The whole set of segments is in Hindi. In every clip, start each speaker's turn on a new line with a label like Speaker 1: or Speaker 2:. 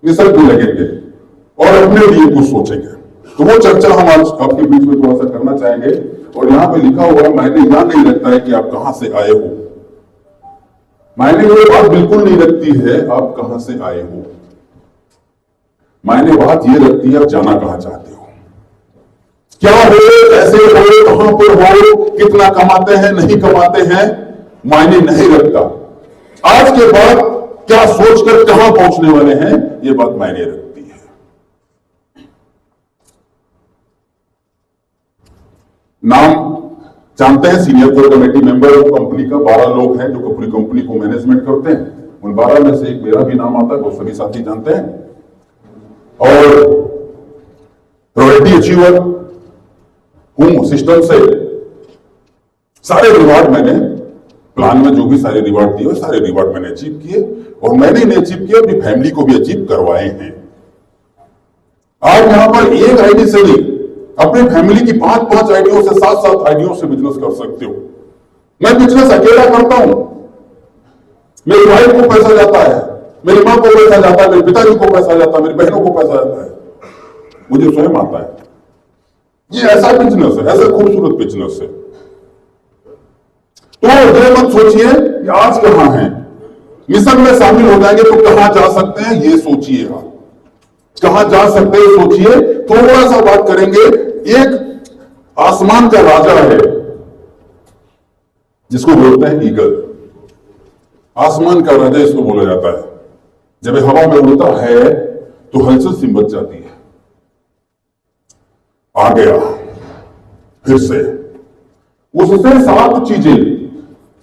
Speaker 1: निसर्ग भी लगेंगे और अपने लिए कुछ सोचेंगे। तो वो चर्चा हम आज आपके बीच में थोड़ा सा करना चाहेंगे। और यहाँ पे लिखा हुआ है, मायने यहां नहीं लगता है कि आप कहां से आए हो, मायने ये बात बिल्कुल नहीं लगती है आप कहां से आए हो, मायने बात ये लगती है आप जाना कहां चाहते हो, क्या हो, कैसे हो, कहां पर हो, कितना कमाते हैं, नहीं कमाते हैं, मायने नहीं रखता। आज के बाद क्या सोचकर कहां पहुंचने वाले हैं, ये बात मायने रखती है। नाम जानते हैं, senior core committee member company का 12 लोग हैं जो पूरी कंपनी को मैनेजमेंट करते हैं। उन 12 में से एक मेरा भी नाम आता है, वो सभी साथी जानते हैं। और रॉयल्टी अचीवर हूं सिस्टम से। सारे रिवार्ड मैंने प्लान में जो भी सारे रिवार्ड दिए सारे रिवार्ड मैंने अचीव किए, और मैंने इन्हें अचीव किया, अपनी फैमिली को भी अचीव करवाए हैं। आप यहां पर एक आईडी से नहीं, अपनी फैमिली की 5-5 आईडियों से 7-7 आईडियों से बिजनेस कर सकते हो। मैं बिजनेस अकेला करता हूं, मेरी वाइफ को पैसा जाता है, मेरी मां को पैसा जाता है, मेरे पिताजी को पैसा जाता है, मेरी बहनों को पैसा जाता है, मुझे स्वयं आता है। ये ऐसा बिजनेस है, ऐसा खूबसूरत बिजनेस है। तो ये मत सोचिए कि आज कहां हैं, मिशन में शामिल हो जाएंगे तो कहां जा सकते हैं ये सोचिए। आप कहां जा सकते हैं सोचिए। थोड़ा सा बात करेंगे। एक आसमान का राजा है जिसको बोलते हैं ईगल। आसमान का राजा इसको बोला जाता है। जब हवा में उड़ता है तो हलचल सी मच जाती है। आ गया फिर से। उससे 7 चीजें,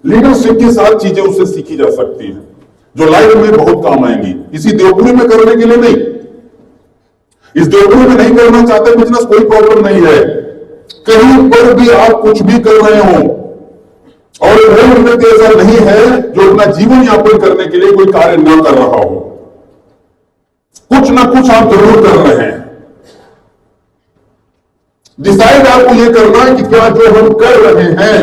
Speaker 1: लीडरशिप की 7 चीजें उससे सीखी जा सकती हैं जो लाइफ में बहुत काम आएंगी। इसी देवपुरी में करने के लिए नहीं, इस देवपुरी में नहीं करना चाहते बिजनेस, कोई प्रॉब्लम नहीं है। कहीं पर भी आप कुछ भी कर रहे हो, और कोई व्यक्ति ऐसा नहीं है जो अपना जीवन यापन करने के लिए कोई कार्य न कर रहा हो। कुछ ना कुछ आप जरूर कर रहे हैं। डिसाइड आपको यह करना है कि क्या जो हम कर रहे हैं।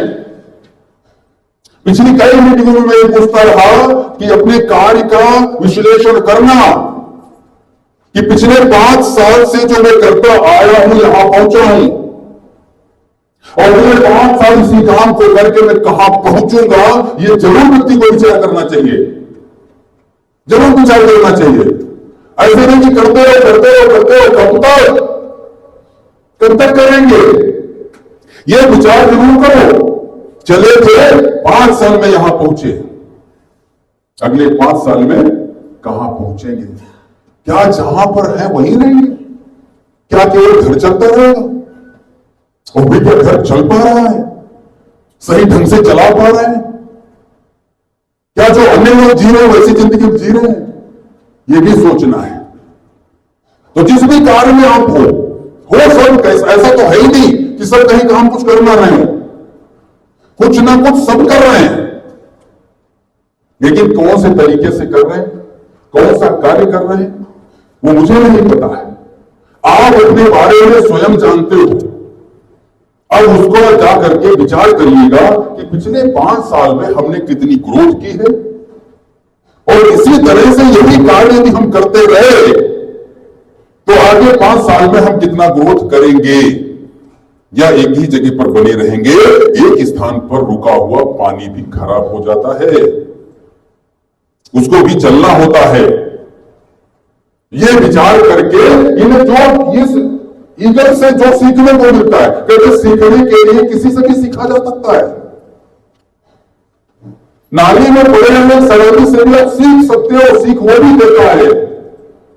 Speaker 1: पिछली कई मीटिंगों में मैं पूछता रहा कि अपने कार्य का विश्लेषण करना कि पिछले 5 साल से जो मैं करता आया हूं, यहां पहुंचा हूं, और अगले 5 साल इसी काम को करके मैं कहां पहुंचूंगा, यह जरूर व्यक्ति को विचार करना चाहिए, जरूर विचार करना चाहिए। ऐसे नहीं कि करते रहो करते रहो करते रहो, कब तक करेंगे। यह विचार जरूर करो। चले थे 5 साल में यहां पहुंचे, अगले 5 साल में कहां पहुंचेंगे। क्या जहां पर है वहीं रहेंगे? क्या केवल घर चलता रहेगा? और भी क्या घर चल पा रहा है, सही ढंग से चला पा रहे हैं? क्या जो अन्य लोग जी रहे हैं वैसी जिंदगी जी रहे हैं? यह भी सोचना है। तो जिस भी कार्य में आप हो सब ऐसा तो है ही नहीं कि सब कहीं काम कुछ कर ना रहे हो, कुछ ना कुछ सब कर रहे हैं, लेकिन कौन से तरीके से कर रहे हैं, कौन सा कार्य कर रहे हैं, वो मुझे नहीं पता है। आप अपने बारे में स्वयं जानते हो। अब उसको जा करके विचार करिएगा कि पिछले 5 साल में हमने कितनी ग्रोथ की है, और इसी तरह से यही कार्य यदि हम करते रहे तो आगे 5 साल में हम कितना ग्रोथ करेंगे, या एक ही जगह पर बने रहेंगे। एक स्थान पर रुका हुआ पानी भी खराब हो जाता है, उसको भी चलना होता है। यह विचार करके इन्हें जो इस ईगल से जो सीखने को मिलता है, कहते सीखने के लिए किसी से भी सीखा जा सकता है। नाली में पड़े हुए सराबी से भी आप सीख सकते हो, सीख वो भी देता है।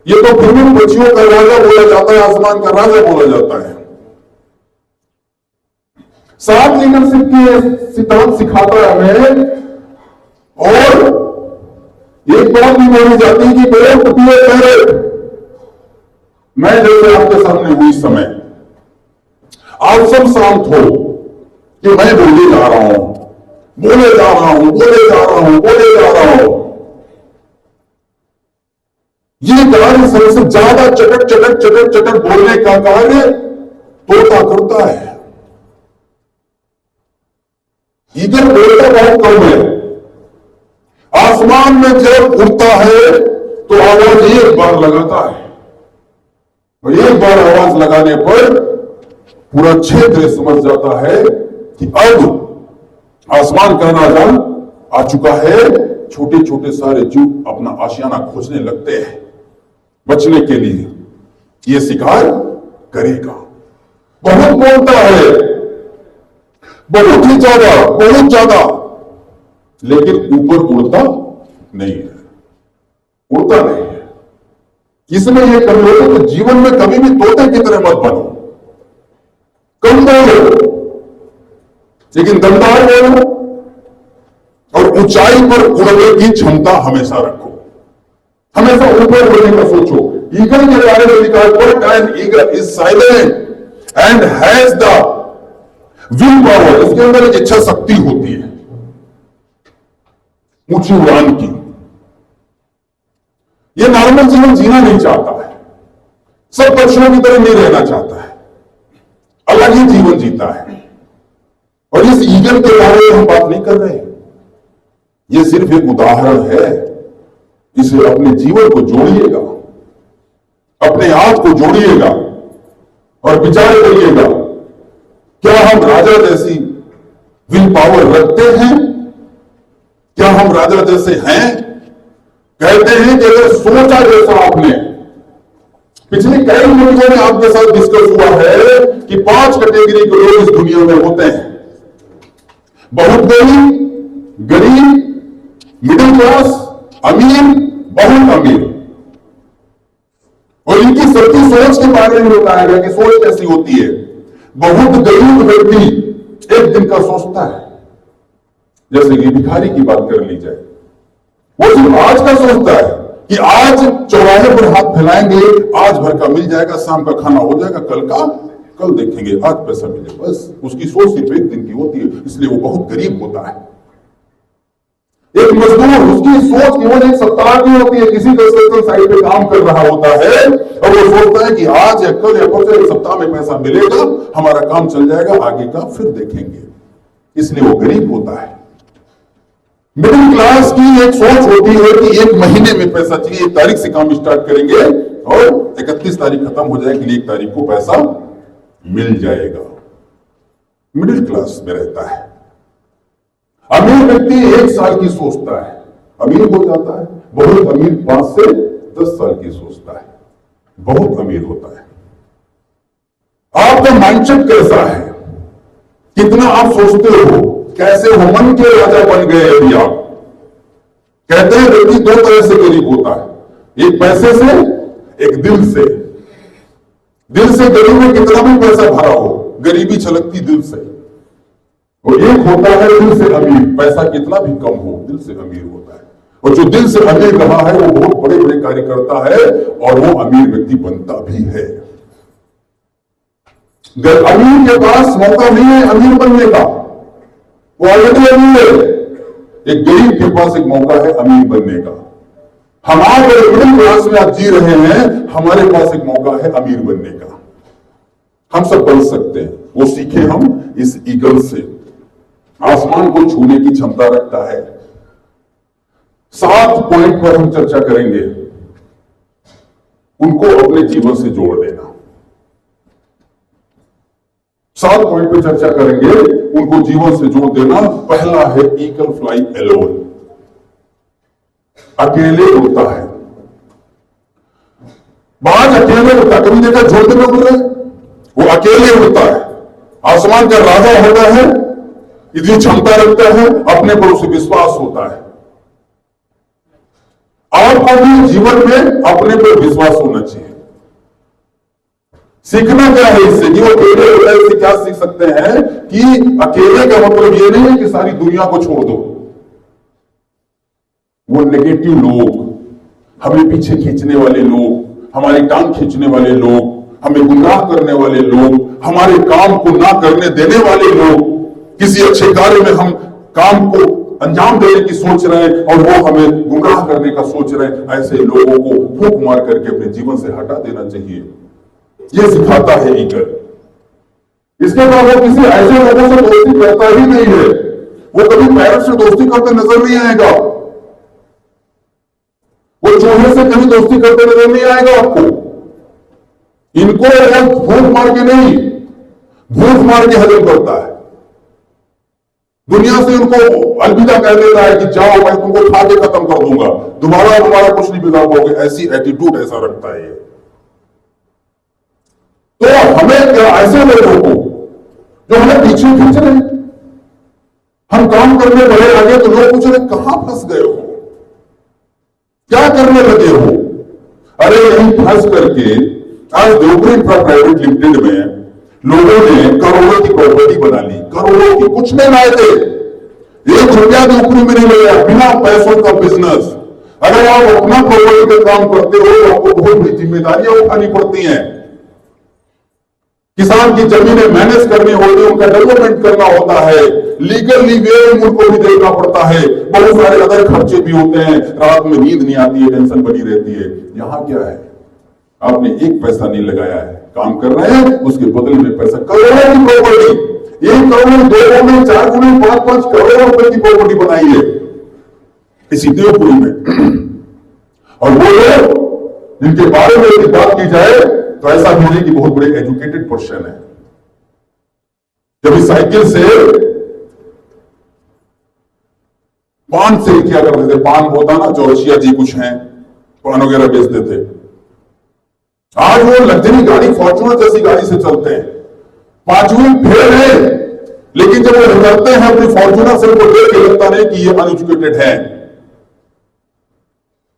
Speaker 1: ये तो विभिन्न पक्षियों का राजा बोला जाता है, आसमान का राजा बोला जाता है। 7 लीडरशिप के सिद्धांत सिखाता है हमें। और एक बात भी बोली जाती है कि डोंट बी ए पैरट। मैं जैसे आपके सामने हुई समय आप सब शांत हो कि मैं बोले जा रहा हूं, बोले जा रहा हूं, बोले जा रहा हूं, बोले जा रहा हूं। ये कार्य सबसे ज्यादा चटक चटक चटक चटक बोलने का कार्य तोता करता है। ईगल बोलता बहुत कम है। आसमान में जब उड़ता है तो आवाज एक बार लगाता है, और एक बार आवाज लगाने पर पूरा क्षेत्र समझ जाता है कि अब आसमान का राजा आ चुका है। छोटे छोटे सारे जीव अपना आशियाना खोजने लगते हैं बचने के लिए। ये शिकार करेगा, बहुत बोलता है, बहुत ही ज्यादा, बहुत ज्यादा, लेकिन ऊपर उड़ता नहीं है, उड़ता नहीं है। इसमें यह कमी होती है कि जीवन में कभी भी तोते की तरह मत बनो, कम बोलो लेकिन दमदार बोलो, और ऊंचाई पर उड़ने की क्षमता हमेशा रखो, हमेशा ऊपर उड़ने का सोचो। ईगल के बारे में लिखा है, but an eagle is silent and has the will power. इसके अंदर एक इच्छा शक्ति होती है ऊंची उड़ान की। ये नॉर्मल जीवन जीना नहीं चाहता है, सब पक्षियों की तरह नहीं रहना चाहता है, अलग ही जीवन जीता है। और इस ईगल के बारे में हम बात नहीं कर रहे, ये सिर्फ एक उदाहरण है। इसे अपने जीवन को जोड़िएगा, अपने आप को जोड़िएगा और विचार करिएगा, क्या हम राजा जैसी विल पावर रखते हैं? क्या हम राजा जैसे हैं? कहते हैं कि अगर सोचा जैसा आपने, पिछले कई वीडियो में आपके साथ डिस्कस हुआ है कि 5 कैटेगरी के लोग इस दुनिया में होते हैं, बहुत गरीब, मिडिल क्लास, अमीर, बहुत अमीर। और इनकी सबकी सोच के बारे में बताया गया कि सोच कैसी होती है। बहुत गरीब व्यक्ति एक दिन का सोचता है, जैसे कि भिखारी की बात कर ली जाए, वो सिर्फ आज का सोचता है कि आज चौराहे पर हाथ फैलाएंगे, आज भर का मिल जाएगा, शाम का खाना हो जाएगा, कल देखेंगे, आज पैसा मिले, बस उसकी सोच सिर्फ एक दिन की होती है, इसलिए वो बहुत गरीब होता है। एक मजदूर, उसकी सोच केवल एक सप्ताह की होती है, किसी कंस्ट्रक्शन साइट पे काम कर रहा होता है और वो सोचता है कि आज या कल या परसों एक सप्ताह में पैसा मिलेगा, हमारा काम चल जाएगा, आगे का फिर देखेंगे, इसलिए वो गरीब होता है। मिडिल क्लास की एक सोच होती है कि एक महीने में पैसा चाहिए, 1 तारीख से काम स्टार्ट करेंगे और 31 तारीख खत्म हो जाएगी, 1 तारीख को पैसा मिल जाएगा। मिडिल क्लास में रहता है। अमीर व्यक्ति 1 साल की सोचता है, अमीर हो जाता है। बहुत अमीर 5 से 10 साल की सोचता है, बहुत अमीर होता है। आपका माइंडसेट कैसा है? कितना आप सोचते हो? कैसे हो? मन के राजा बन गए अभी आप। कहते हैं व्यक्ति 2 तरह से गरीब होता है, एक पैसे से, एक दिल से। दिल से गरीब में कितना भी पैसा भरा हो, गरीबी छलकती दिल से। और एक होता है दिल से अमीर, पैसा कितना भी कम हो, दिल से अमीर होता है। और जो दिल से अमीर रहा है वो बहुत बड़े बड़े कार्य करता है और वो अमीर व्यक्ति बनता भी है। अमीर के पास मौका नहीं है अमीर बनने का, वो ऑलरेडी अमीर है। एक गरीब के पास एक मौका है अमीर बनने का। हम आज मिडिल क्लास में आज जी रहे हैं, हमारे पास एक मौका है अमीर बनने का। हम सब बन सकते हैं, वो सीखे हम इस ईगल से। आसमान को छूने की क्षमता रखता है। 7 पॉइंट पर हम चर्चा करेंगे, उनको अपने जीवन से जोड़ देना। 7 पॉइंट पर चर्चा करेंगे, उनको जीवन से जोड़ देना। पहला है ईगल फ्लाई एलोन, अकेले उड़ता है। बाज अकेले उड़ता, कभी देखा झोंड में उड़ रहे? वो अकेले उड़ता है, आसमान का राजा होता है, इतनी क्षमता रखता है, अपने पर उसे विश्वास होता है। आपको भी जीवन में अपने पर विश्वास होना चाहिए। सीखना क्या है इससे कि वो अकेले होता है, इससे क्या सीख सकते हैं कि अकेले का मतलब ये नहीं है कि सारी दुनिया को छोड़ दो। वो नेगेटिव लोग, हमें पीछे खींचने वाले लोग, हमारी टांग खींचने वाले लोग, हमें गुमराह करने वाले लोग, हमारे काम को ना करने देने वाले लोग, किसी अच्छे कार्य में हम काम को अंजाम देने की सोच रहे हैं और वो हमें गुमराह करने का सोच रहे हैं, ऐसे लोगों को फूंक मार करके अपने जीवन से हटा देना चाहिए। ये सिखाता है ईगल। इसके बाद वो किसी ऐसे लोगों से दोस्ती करता ही नहीं है, वो कभी पैरट से दोस्ती करते नजर नहीं आएगा। वो चूहे से कभी दोस्ती करते नजर नहीं आएगा आपको। इनको वो भूख मार के नहीं, भूख मार के हजम करता है। दुनिया से उनको अलविदा कह देता है कि जाओ, मैं तुमको खा के खत्म कर दूंगा, दोबारा तुम्हारा कुछ नहीं बिगाड़ पाओगे। ऐसी एटीट्यूड ऐसा रखता है ये। तो हमें क्या, ऐसे लोगों को जो हमें पीछे खींच रहे हैं, हम काम करने बढ़े आगे तो लोग पूछ रहे कहां फंस गए हो, क्या करने लगे हो। अरे यही फंस करके आज देवपुरी इंफ्रा प्राइवेट लिमिटेड में लोगों ने करोड़ों की प्रॉपर्टी बना ली। करोड़ों की कुछ नहीं लाए थे, 1 रुपया देवपुरी में नहीं लगाया, बिना पैसों का बिजनेस। अगर आप अपना प्रॉपर्टी का काम करते हो तो आपको बहुत बड़ी जिम्मेदारियां उठानी पड़ती हैं। किसान की जमीनें मैनेज करनी होती है, उनका डेवलपमेंट करना होता है, लीगली वे उनको भी देखना पड़ता है, बहुत सारे अदर खर्चे भी होते हैं, रात में नींद नहीं आती है, टेंशन बनी रहती है। यहां क्या है, आपने 1 पैसा नहीं लगाया है, काम कर रहे हैं, उसके बदले में पैसा, करोड़ों की प्रॉपर्टी, 1 करोड़ 2 करोड़ 4 करोड़ 5-5 करोड़ रुपए की प्रॉपर्टी बनाई है इसी देवपुरी में। और वो लोग जिनके बारे में यदि बात की जाए तो ऐसा भी नहीं कि बहुत बड़े एजुकेटेड पर्सन है। जब इस साइकिल से पान सेल किया करते थे, पान होता ना, चौरसिया जी कुछ हैं, पान वगैरह बेचते थे। आज वो लग्जरी गाड़ी, फॉर्च्यूनर जैसी गाड़ी से चलते हैं, 5वीं फेल है, लेकिन जब वो निकलते हैं अपनी फॉर्च्यूनर से, उनको देख के लगता नहीं कि ये अनएजुकेटेड है।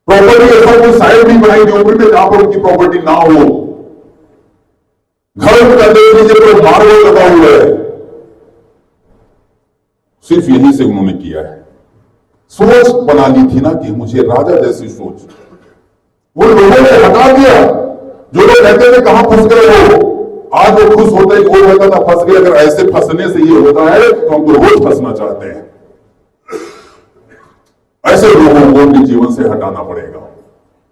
Speaker 1: प्रॉपर्टी ऐसा कोई साइड नहीं बनाई देवपुरी में जहां पर उनकी प्रॉपर्टी ना हो। घर उनका देख लीजिए तो मार्बल लगा हुआ है, सिर्फ यहीं से उन्होंने किया है। सोच बना ली थी ना कि मुझे राजा जैसी सोच, वो लोगों ने हटा दिया। जो लोग कहते थे कहां फंस गए हो, आज वो खुश होते हैं कि वो कहता था फंस गए। अगर ऐसे फंसने से ये होता है तो हम तो रोज फंसना चाहते हैं। ऐसे लोगों को अपने जीवन से हटाना पड़ेगा,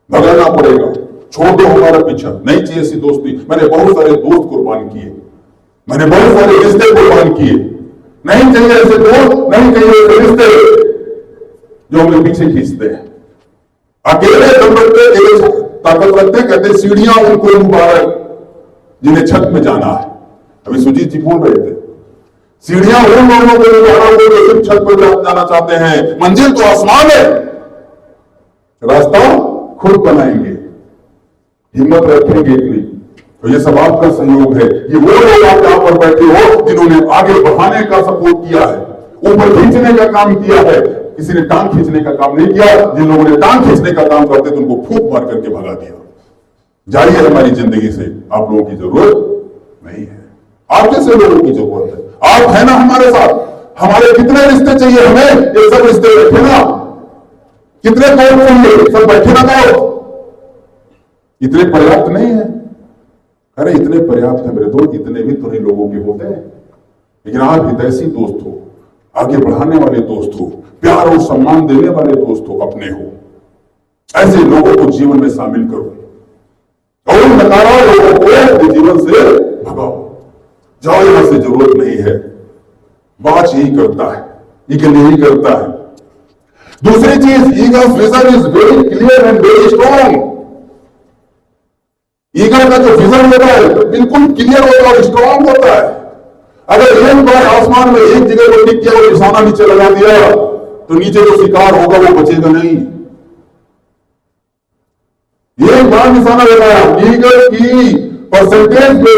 Speaker 1: भगाना पड़ेगा। छोड़ दो हमारा पीछा, नहीं चाहिए ऐसी दोस्ती। मैंने बहुत सारे दोस्त कुर्बान किए, मैंने बहुत सारे रिश्ते कुर्बान किए। नहीं चाहिए ऐसे दोस्त, नहीं चाहिए ऐसे रिश्ते जो हमें पीछे खींचते हैं। अकेले दम रखते, ताकत रखते, कहते सीढ़ियां उनको मुबारक जिन्हें छत में जाना है। अभी सुजीत जी बोल रहे थे, सीढ़ियां उन लोगों को मुबारक जो सिर्फ छत पर जाना चाहते हैं, मंजिल तो आसमान है, रास्ता खुद बनाएंगे, हिम्मत रखेंगे इतनी। तो ये सब आपका सहयोग है। ये वो लोग आप यहां पर बैठे हो जिन्होंने आगे बढ़ाने का सपोर्ट किया है, ऊपर खींचने का काम किया है। किसी ने टांग खींचने का काम नहीं किया। जिन लोगों ने टांग खींचने का काम करते थे उनको फूंक मार करके भगा दिया। जाइए हमारी जिंदगी से, आप लोगों की जरूरत नहीं है, आप जैसे लोगों की जरूरत है। आप है ना हमारे साथ। हमारे कितने रिश्ते चाहिए हमें, ये सब रिश्ते बैठे ना, कितने कौन चाहिए, सब बैठे ना कौन, इतने पर्याप्त नहीं है। अरे इतने पर्याप्त है मेरे दोस्त, इतने भी तो नहीं लोगों के होते हैं। लेकिन आप हितैषी दोस्त हो, आगे बढ़ाने वाले दोस्त हो, प्यार और सम्मान देने वाले दोस्त हो, अपने हो, ऐसे लोगों को जीवन में शामिल करो और उन नकारा लोगों को अपने जीवन से भगाओ। जाओ, यहां से जरूरत नहीं है। बात यही करता है, ईगल यही करता है। दूसरी चीज, eagles vision is very clear and very strong. Eagle का जो विजन होता है बिल्कुल क्लियर होता है और स्ट्रॉन्ग होता है। अगर एक बार आसमान में एक जगह को टिक किया और निशाना नीचे लगा दिया तो नीचे जो शिकार होगा वो बचेगा नहीं। एक बार निशाना लगाया, ईगल की परसेंटेज में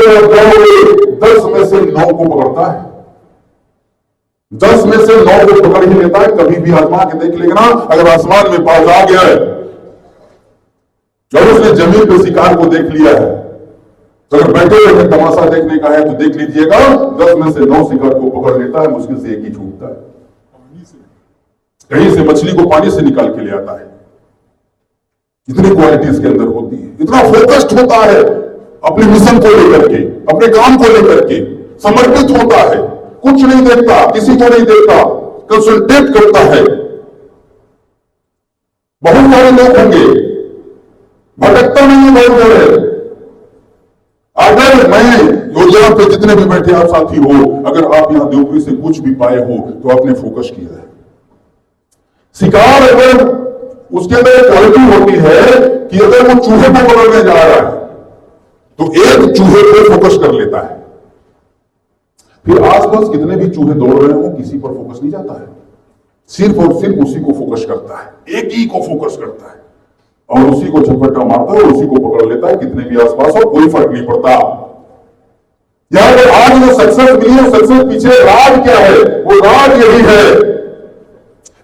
Speaker 1: 10 में से 9 को पकड़ता है, 10 में से 9 को पकड़ ही लेता है। कभी भी आजमा के देख लेगा ना, अगर आसमान में बाज आ गया है जब उसने जमीन पे शिकार को देख लिया है, तो अगर बैठे हुए तमाशा देखने का है तो देख लीजिएगा, 10 में से 9 शिकार को पकड़ लेता है, मुश्किल से एक ही छूटता है। कहीं से मछली को पानी से निकाल के ले आता है। इतनी क्वालिटी इसके अंदर होती है, इतना फोकस्ड होता है अपने मिशन को लेकर के, अपने काम को लेकर के, समर्पित होता है, कुछ नहीं देखता, किसी को नहीं देखता, कंसंट्रेट करता है। बहुत सारे लोग होंगे, भटकता नहीं है बहुत सारे। अगर मैं योजना पे जितने भी बैठे आप साथी हो, अगर आप यहां देवपुरी से कुछ भी पाए हो तो आपने फोकस किया है। शिकार अगर उसके अंदर एक क्वालिटी होती है कि अगर वो चूहे को पकड़ने जा रहा है तो एक चूहे को फोकस कर लेता है, फिर आसपास कितने भी चूहे दौड़ रहे हो किसी पर फोकस नहीं जाता है, सिर्फ और सिर्फ उसी को फोकस करता है, एक ही को फोकस करता है और उसी को झपट्टा मारता है और उसी को पकड़ लेता है, कितने भी आसपास हो कोई फर्क नहीं पड़ता। यहां पर आज जो सक्सेस मिली है, सक्सेस पीछे राज क्या है? वो राज यही है,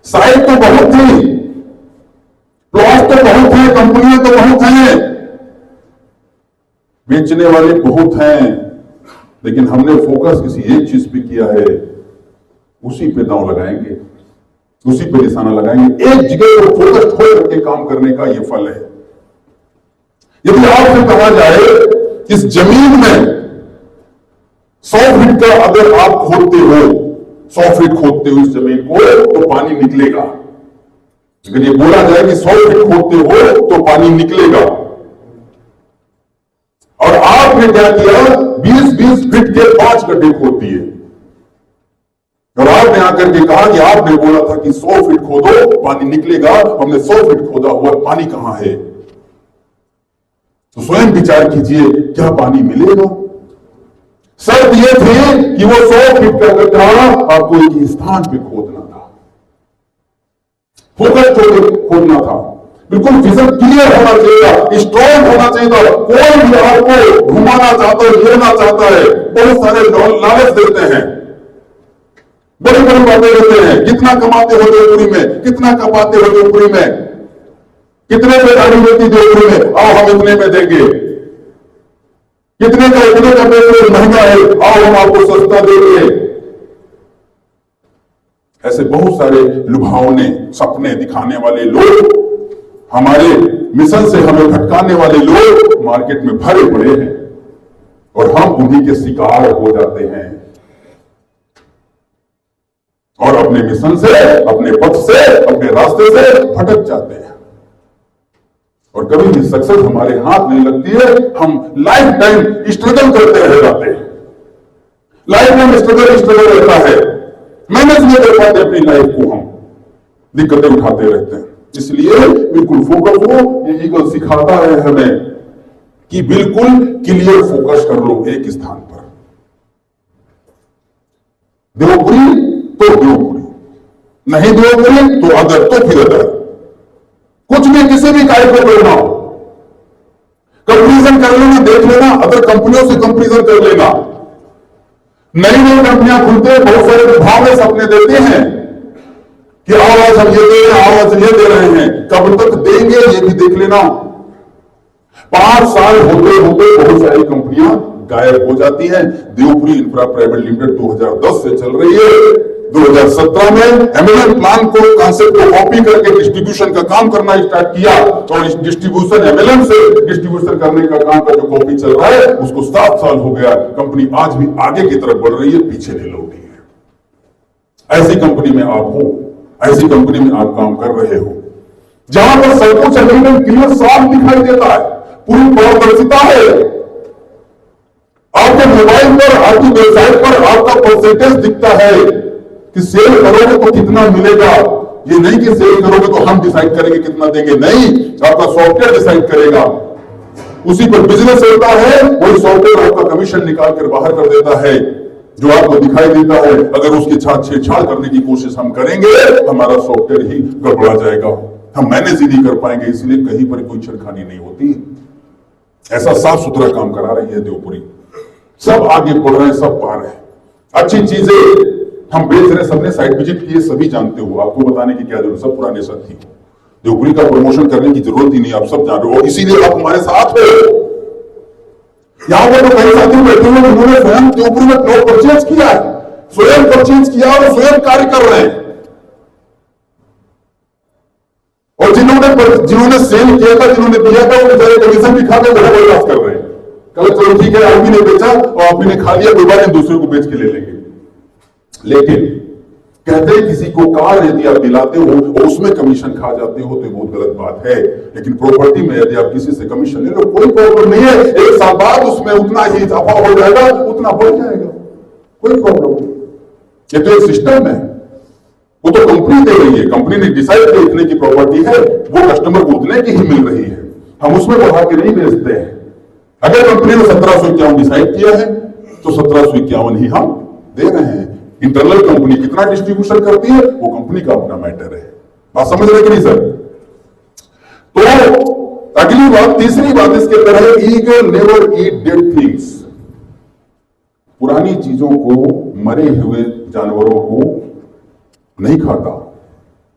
Speaker 1: साइट तो बहुत थी, प्लॉट तो बहुत है, कंपनियां तो बहुत हैं, बेचने वाले बहुत हैं, लेकिन हमने फोकस किसी एक चीज पे किया है, उसी पे दांव लगाएंगे, उसी पे निशाना लगाएंगे, एक जगह को फोकस हो करके काम करने का यह फल है। यदि आपसे कहा जाए इस जमीन में 100 फीट का अगर आप खोदते हो, 100 फीट खोदते हो इस जमीन को तो पानी निकलेगा। अगर ये बोला जाए कि 100 फीट खोदते हो तो पानी निकलेगा, और आपने क्या किया 20-20 फीट के 5 गड्ढे खोद दिए और आपने आकर के कहा कि आपने बोला था कि 100 फीट खोदो पानी निकलेगा, हमने 100 फीट खोदा हुआ पानी कहां है? तो स्वयं विचार कीजिए क्या पानी मिलेगा? शर्त यह थी कि वो 100 फीट का गड्ढा आपको एक ही स्थान पे खोदना था, फोकस खोदना था, बिल्कुल विजन क्लियर होना चाहिए, स्ट्रॉन्ग होना चाहिए। कोई भी आपको घुमाना चाहता है, लेना चाहता है, बहुत सारे लालच देते हैं, बड़ी बड़ी बातें देते हैं, कितना कमाते हो देवपुरी में, कितना कमाते हो देवपुरी में, कितने पे गाड़ी मिलती देवपुरी में, आओ हम इतने में देंगे, कितने का इतने का पेट्रोल महंगा है, आओ हम आपको सस्ता देंगे। ऐसे बहुत सारे लुभावने सपने दिखाने वाले लोग, हमारे मिशन से हमें भटकाने वाले लोग मार्केट में भरे पड़े हैं और हम उन्हीं के शिकार हो जाते हैं और अपने मिशन से, अपने पथ से, अपने रास्ते से भटक जाते हैं और कभी भी सक्सेस हमारे हाथ नहीं लगती है। हम लाइफ टाइम स्ट्रगल करते रह जाते हैं, लाइफ टाइम स्ट्रगल रहता है, मैनेज नहीं कर पाते अपनी लाइफ को, हम दिक्कतें उठाते रहते हैं। इसलिए बिल्कुल फोकस हो, ये ईगल सिखाता है हमें कि बिल्कुल क्लियर फोकस कर लो एक स्थान पर। देवपुरी तो देवपुरी, नहीं देवपुरी तो अदर, तो फिर अदर, कुछ भी किसी भी कार्य को करना हो, कंपेरिजन कर लेना, देख लेना, अदर कंपनियों से कंपेरिजन कर लेना। नई नई कंपनियां खुलते हैं, बहुत सारे विभाग में सपने देते हैं कि आवाज हम ये दे रहे हैं, आवाज ये दे रहे हैं, कब तक देंगे ये भी देख लेना। 5 साल होते होते बहुत सारी कंपनियां गायब हो जाती हैं। देवपुरी इंफ्रा प्राइवेट लिमिटेड 2010 से चल रही है, 2017 में एमएलएम प्लान को, कॉन्सेप्ट को कॉपी करके डिस्ट्रीब्यूशन का काम करना स्टार्ट किया और इस डिस्ट्रीब्यूशन एमएलएम से डिस्ट्रीब्यूशन करने का काम का जो कॉपी चल रहा है उसको 7 साल हो गया। कंपनी आज भी आगे की तरफ बढ़ रही है, पीछे नहीं लौट रही है। ऐसी कंपनी में आप हो, ऐसी कंपनी में आप काम कर रहे हो जहां पर सब कुछ एग्रीमेंट क्लियर साफ दिखाई देता है, पूरी पारदर्शिता है, आपके मोबाइल पर, आपकी वेबसाइट पर आपका परसेंटेज दिखता है कि सेल करोगे तो कितना मिलेगा। ये नहीं कि सेल करोगे तो हम डिसाइड करेंगे कितना देंगे, नहीं, आपका सॉफ्टवेयर डिसाइड करेगा, उसी पर बिजनेस चलता है, वही सॉफ्टवेयर आपका कमीशन निकाल कर बाहर कर देता है जो आपको दिखाई देता है। अगर उसके साथ छेड़छाड़ करने की कोशिश हम करेंगे, हमारा सॉफ्टवेयर ही गड़बड़ा जाएगा, हम मैनेज ही नहीं कर पाएंगे। इसलिए कहीं पर कोई छेड़खानी नहीं होती, ऐसा साफ सुथरा काम करा रही है देवपुरी, सब आगे बढ़ रहे हैं, सब पा रहे हैं, अच्छी चीजें हम बेच रहे हैं। सबने साइट विजिट किए, सभी जानते हो, आपको बताने की क्या जरूरत, सब पुराने साथी, देवपुरी का प्रमोशन करने की जरूरत ही नहीं, आप सब जान रहे हो, इसीलिए आप हमारे साथ हो। यहां पर तो कई साथी बैठे हुए जिन्होंने स्वयं देवपुरी में प्लॉट परचेज किया है, स्वयं परचेज किया और स्वयं कार्य कर रहे हैं, और जिन्होंने सेल किया था, जिन्होंने दिया था, वो बेचारे कमीशन भी खा के बर्दाश्त कर रहे हैं। कल चलो ठीक है, आप भी ने बेचा और आप भी ने खा लिया, कोई बात नहीं, दूसरे को बेच के ले लेंगे। लेकिन कहते हैं किसी को कार यदि आप दिलाते हो और उसमें कमीशन खा जाते हो तो बहुत गलत बात है। लेकिन प्रॉपर्टी में यदि आप किसी से कमीशन ले लो, कोई प्रॉब्लम नहीं है, एक साल बाद उसमें उतना ही इजाफा हो जाएगा, उतना बढ़ जाएगा, कोई प्रॉब्लम नहीं। ये तो एक सिस्टम है, वो तो कंपनी दे रही है, कंपनी ने डिसाइड किया इतने की प्रॉपर्टी है, वो कस्टमर को उतने की ही मिल रही है, हम उसमें बढ़ा के नहीं बेचते हैं। अगर कंपनी ने 1751 डिसाइड किया है तो 1751 ही हम दे रहे हैं। इंटरनल कंपनी कितना डिस्ट्रीब्यूशन करती है वो कंपनी का अपना मैटर है। बात समझ रहे कि नहीं सर? तो अगली बात, तीसरी बात इसके अंदर है, ईगल नेवर ईट डेड थिंग्स। पुरानी चीजों को, मरे हुए जानवरों को नहीं खाता,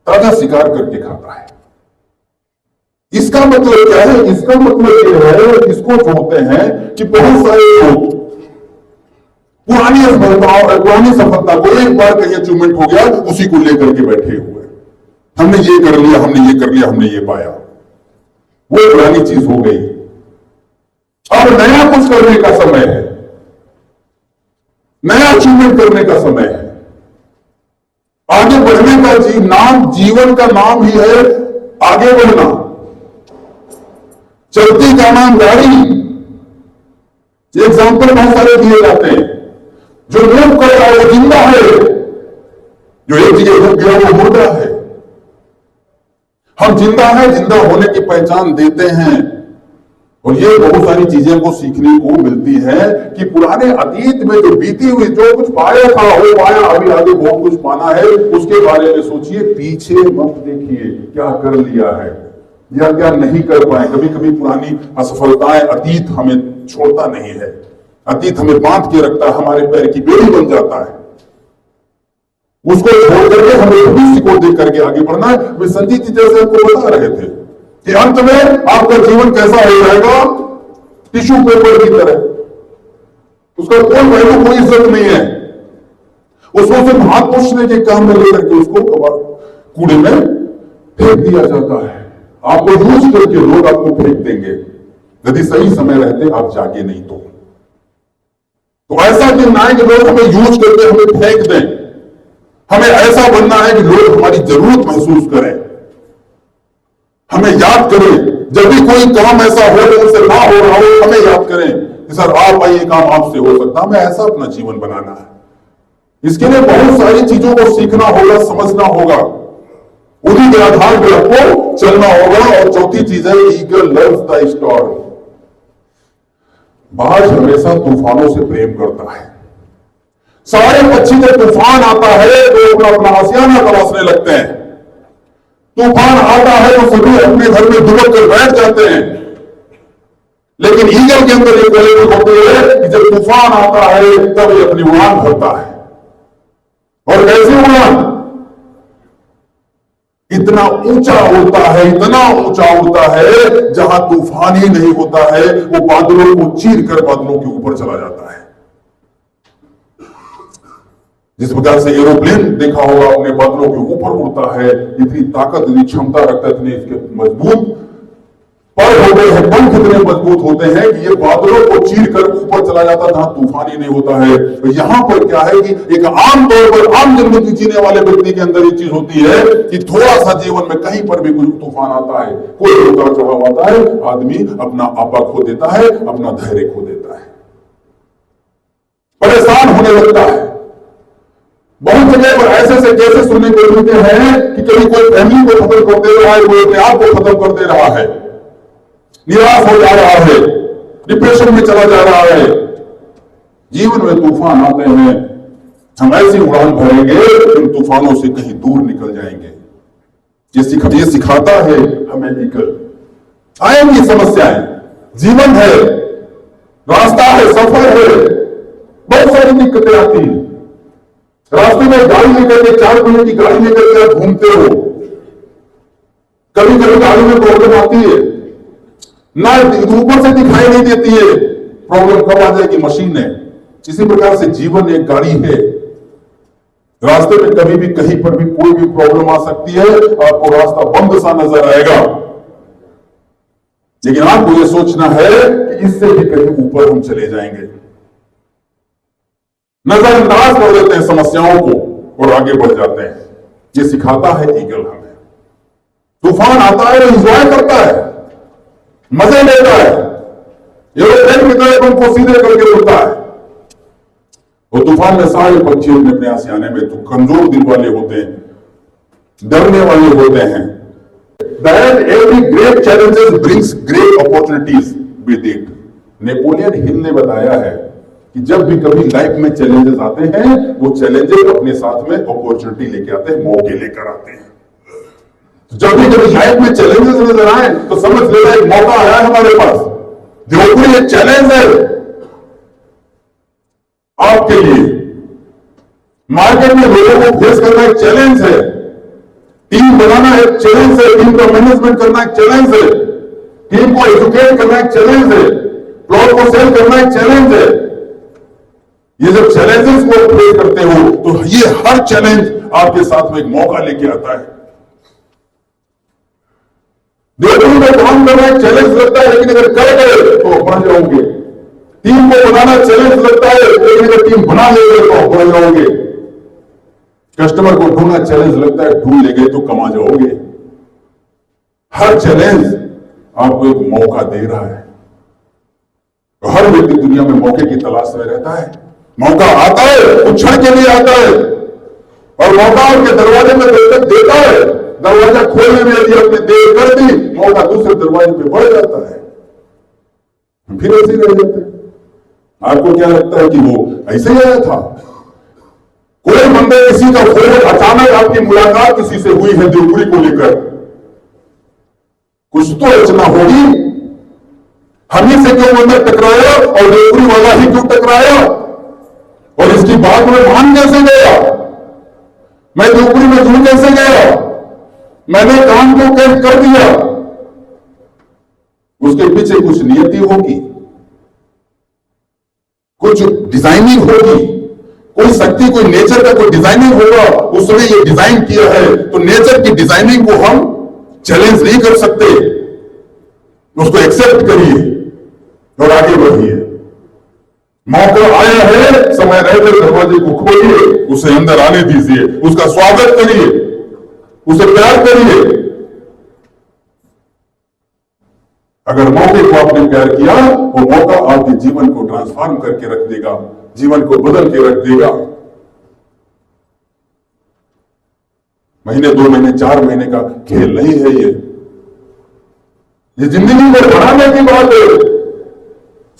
Speaker 1: ताजा शिकार करके खाता है। इसका मतलब क्या है? इसका मतलब यह है, इसको जोड़ते हैं कि बहुत सारे लोग पुरानी सफलता को एक बार कहीं अचीवमेंट हो गया, उसी को लेकर के बैठे हुए, हमने ये कर लिया, हमने ये कर लिया, हमने ये पाया, वो पुरानी चीज हो गई। अब नया कुछ करने का समय है, नया अचीवमेंट करने का समय है, आगे बढ़ने का जीवन का नाम ही है आगे बढ़ना। चलती का नाम गाड़ी। एग्जाम्पल बहुत सारे दिए जाते हैं। जो मूव कर रहा है वो जिंदा है, जो एक जगह रुक गया वो मुर्दा है। हम जिंदा है, जिंदा होने की पहचान देते हैं। और ये बहुत सारी चीजें को सीखने को मिलती है कि पुराने अतीत में जो बीती हुई, जो कुछ पाया था वो पाया, अभी आगे बहुत कुछ पाना है, उसके बारे में सोचिए, पीछे मत देखिए क्या कर लिया है या क्या नहीं कर पाए। कभी कभी पुरानी असफलताएं, अतीत हमें छोड़ता नहीं है, अतीत हमें बांध के रखता है, हमारे पैर की बेड़ी बन जाता है। उसको छोड़ करके हमें भविष्य को देख करके आगे बढ़ना है। वे संजीत जी जैसे आपको बता रहे थे कि अंत में आपका जीवन कैसा हो जाएगा, टिश्यू पेपर की तरह। उसका कोई वैल्यू, कोई इज्जत नहीं है। उसको सिर्फ हाथ पोछने के काम में लेकर के उसको कूड़े में फेंक दिया जाता है। आपको यूज करके लोग आपको फेंक देंगे, यदि सही समय रहते आप जागे नहीं तो ऐसा दिन आए कि लोग हमें यूज करके हमें फेंक दें। हमें ऐसा बनना है कि लोग हमारी जरूरत महसूस करें, हमें याद करें। जब भी कोई काम ऐसा हो उनसे ना हो रहा हो, हमें याद करें कि सर आप आइए, काम आपसे हो सकता है। हमें ऐसा अपना जीवन बनाना है। इसके लिए बहुत सारी चीजों को सीखना होगा, समझना होगा, उन्हीं के आधार पर आपको चलना होगा। और चौथी चीज है, ईगल लव्स द स्टॉर्म। बाज हमेशा तूफानों से प्रेम करता है। सारे पक्षी जब तूफान आता है तो अपना अपना आशियाना तलाशने लगते हैं। तूफान आता है तो सभी अपने घर में दुबक कर बैठ जाते हैं। लेकिन ईगल के अंदर एक क्वालिटी होती है कि जब तूफान आता है तब ये अपनी उड़ान भरता है। और कैसी उड़ान? इतना ऊंचा उड़ता है, इतना ऊंचा उड़ता है, जहां तूफान ही नहीं होता है, वो बादलों को चीर कर बादलों के ऊपर चला जाता है। जिस प्रकार से एरोप्लेन देखा होगा, अपने बादलों के ऊपर उड़ता है, इतनी ताकत, इतनी क्षमता रखता है, इतने इसके मजबूत पर होते हैं, पंख इतने मजबूत होते हैं कि ये बादलों को चीर कर ऊपर चला जाता है, जहां तूफान ही नहीं होता है। तो यहां पर क्या है कि एक आम तौर पर आम जिंदगी जीने वाले व्यक्ति के अंदर एक चीज होती है कि थोड़ा सा जीवन में कहीं पर भी कोई तूफान आता है, कोई उतार चढ़ाव आता है, आदमी अपना आपा खो देता है, अपना धैर्य खो देता है, परेशान होने लगता है। बहुत जगह पर ऐसे केसेस सुनने को मिलते हैं कि कभी कोई फैमिली को खत्म कर दे रहा है, कोई अपने आप को खत्म कर दे रहा है, निराश हो जा रहा है, डिप्रेशन में चला जा रहा है। जीवन में तूफान आते हैं, हम ऐसी उड़ान भरेंगे इन तूफानों से कहीं दूर निकल जाएंगे। ये सिखाता है हमें ईगल। आएंगी समस्याएं, जीवन है, रास्ता है, सफर है, बहुत सारी दिक्कतें आती हैं। रास्ते में गाड़ी लेकर के, 4 महीने की गाड़ी लेकर के आप घूमते हो, कभी कभी गाड़ी में प्रॉब्लम आती है, ना ऊपर से दिखाई नहीं देती है, प्रॉब्लम कब आ जाएगी, मशीन है। इसी प्रकार से जीवन एक गाड़ी है, रास्ते में कभी भी कहीं पर भी कोई भी प्रॉब्लम आ सकती है, आपको रास्ता बंद सा नजर आएगा, लेकिन आपको यह सोचना है कि इससे भी कहीं ऊपर हम चले जाएंगे। नजरअंदाज कर देते हैं समस्याओं को और आगे बढ़ जाते हैं। ये सिखाता है ईगल हमें। तूफान आता है, एंजॉय करता है, मजे लेता है, एरोप्लेन की तरह उनको सीधे करके उड़ता है। और तूफान में सारे पक्षी अपने अपने आशियाने में, तो कमजोर दिल वाले होते हैं डरने वाले होते हैं। That every great challenges brings great opportunities with it. Napoleon Hill ने बताया है कि जब भी कभी लाइफ में चैलेंजेस आते हैं, वो चैलेंजेस अपने साथ में अपॉर्चुनिटी लेके आते हैं, मौके लेकर आते हैं। जब भी कभी लाइफ में चैलेंजेस नजर आए तो समझ लेना एक मौका आया है हमारे पास। देवपुरी एक चैलेंज है आपके लिए। मार्केट में लोगों को फेस करना एक चैलेंज है। टीम बनाना एक चैलेंज है। टीम का मैनेजमेंट करना एक चैलेंज है। टीम को एजुकेट करना एक चैलेंज है। प्लॉट को सेल करना एक चैलेंज है। ये जब चैलेंजेस को फेस करते हो तो ये हर चैलेंज आपके साथ में एक मौका लेके आता है। देवपुरी में काम करना एक चैलेंज लगता है, लेकिन अगर कर गए तो बन जाओगे। टीम को बनाना चैलेंज लगता है, लेकिन अगर टीम बना लेंगे तो बढ़ जाओगे। कस्टमर को ढूंढना चैलेंज लगता है, ढूंढ लेंगे तो कमा जाओगे। हर चैलेंज आपको एक मौका दे रहा है। तो हर व्यक्ति दुनिया में मौके की तलाश में रहता है। मौका आता है, कुछ क्षण के लिए आता है, और मौका आपके दरवाजे में दस्तक देता है। दरवाजा खोलने में यदि आपने देर कर दी, मौका दूसरे दरवाजे पे बढ़ जाता है, फिर ऐसे रह जाते हैं। आपको क्या लगता है कि वो ऐसे ही आया था? कोई बंदे किसी का फोन, अचानक आपकी मुलाकात किसी से हुई है देवपुरी को लेकर, कुछ तो रचना होगी। हम ही से क्यों बंदा टकराया और देवपुरी वाला ही क्यों टकराया? और इसकी बात में मान कैसे गया? मैं देवपुरी में जुड़ कैसे गया? मैंने काम को कैसे कर दिया? उसके पीछे कुछ नियति होगी, कुछ डिजाइनिंग होगी, कोई शक्ति, कोई नेचर का कोई डिजाइनिंग होगा। उसने ये डिजाइन किया है, तो नेचर की डिजाइनिंग को हम चैलेंज नहीं कर सकते। उसको एक्सेप्ट करिए और आगे बढ़िए। मौका आया है, समय रहते दरवाजे को खोलिए, उसे अंदर आने दीजिए, उसका स्वागत करिए, उसे प्यार करिए। अगर मौके को आपने प्यार किया, वो मौका आपके जीवन को ट्रांसफॉर्म करके रख देगा, जीवन को बदल के रख देगा। महीने, 2 महीने, 4 महीने का खेल नहीं है ये जिंदगी को बढ़ाने की बात है,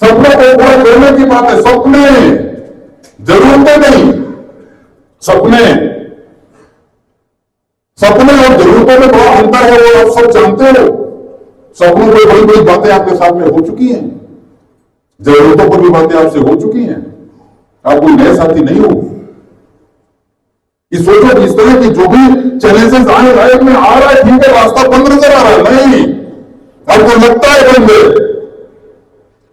Speaker 1: सपनों को पूरा करने की बात है। सपने, जरूरतें नहीं, सपने। सपने और जरूरतों में बड़ा अंतर है, वो आप सब जानते हो। सपनों पर बड़ी बड़ी बातें आपके साथ में हो चुकी हैं, जरूरतों पर भी बातें आपसे हो चुकी हैं। आप कोई नए साथी नहीं होगी। इस सोचो कि इस तरह की जो भी चैलेंजेस आए, लाइफ में आ रहा है, ठीक है, रास्ता बंद नजर आ रहा है, नहीं, आपको लगता है बंद है।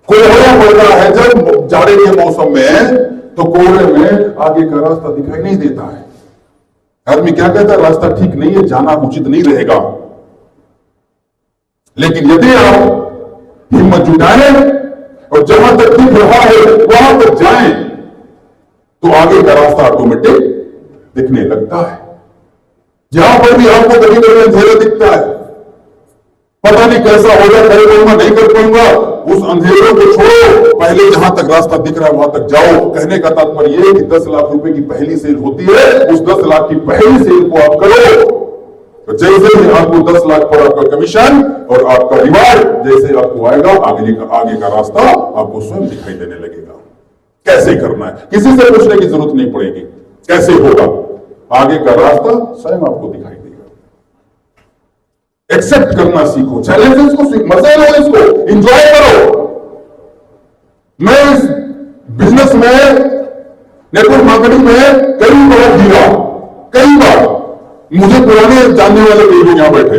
Speaker 1: कोहरा पड़ रहा है जब जाड़े के मौसम में, तो कोहरे में आगे का रास्ता दिखाई नहीं देता है। आदमी क्या कहता है? रास्ता ठीक नहीं है, जाना उचित नहीं रहेगा। लेकिन यदि आप हिम्मत जुटाएं और जहां तक दिख रहा है वहां तक जाएं, तो आगे का रास्ता ऑटोमेटिक दिखने लगता है। जहां पर भी आपको कभी कभी अंधेरा दिखता है, पता नहीं कैसा होगा, कर पाऊंगा नहीं कर पाऊंगा, उस अंधेरे को छोड़ो, पहले जहां तक रास्ता दिख रहा है वहां तक जाओ। कहने का तात्पर्य यह कि 10 लाख रुपए की पहली सेल होती है, उस 10 लाख की पहली सेल को आप करो, तो जैसे ही आपको 10 लाख पर आपका कमीशन और आपका रिवार्ड जैसे आपको आएगा, आगे का रास्ता आपको स्वयं दिखाई देने लगेगा। कैसे करना है, किसी से पूछने की जरूरत नहीं पड़ेगी। कैसे होगा, आगे का रास्ता स्वयं आपको दिखाई देगा। एक्सेप्ट करना सीखो, चैलेंजेस को सीखो, मजे लो, इसको एंजॉय करो। मैं इस बिजनेस में, नेटवर्क मार्केटिंग में कई बार गिरा, कई बार। मुझे पुराने जानने वाले कई लोग यहां बैठे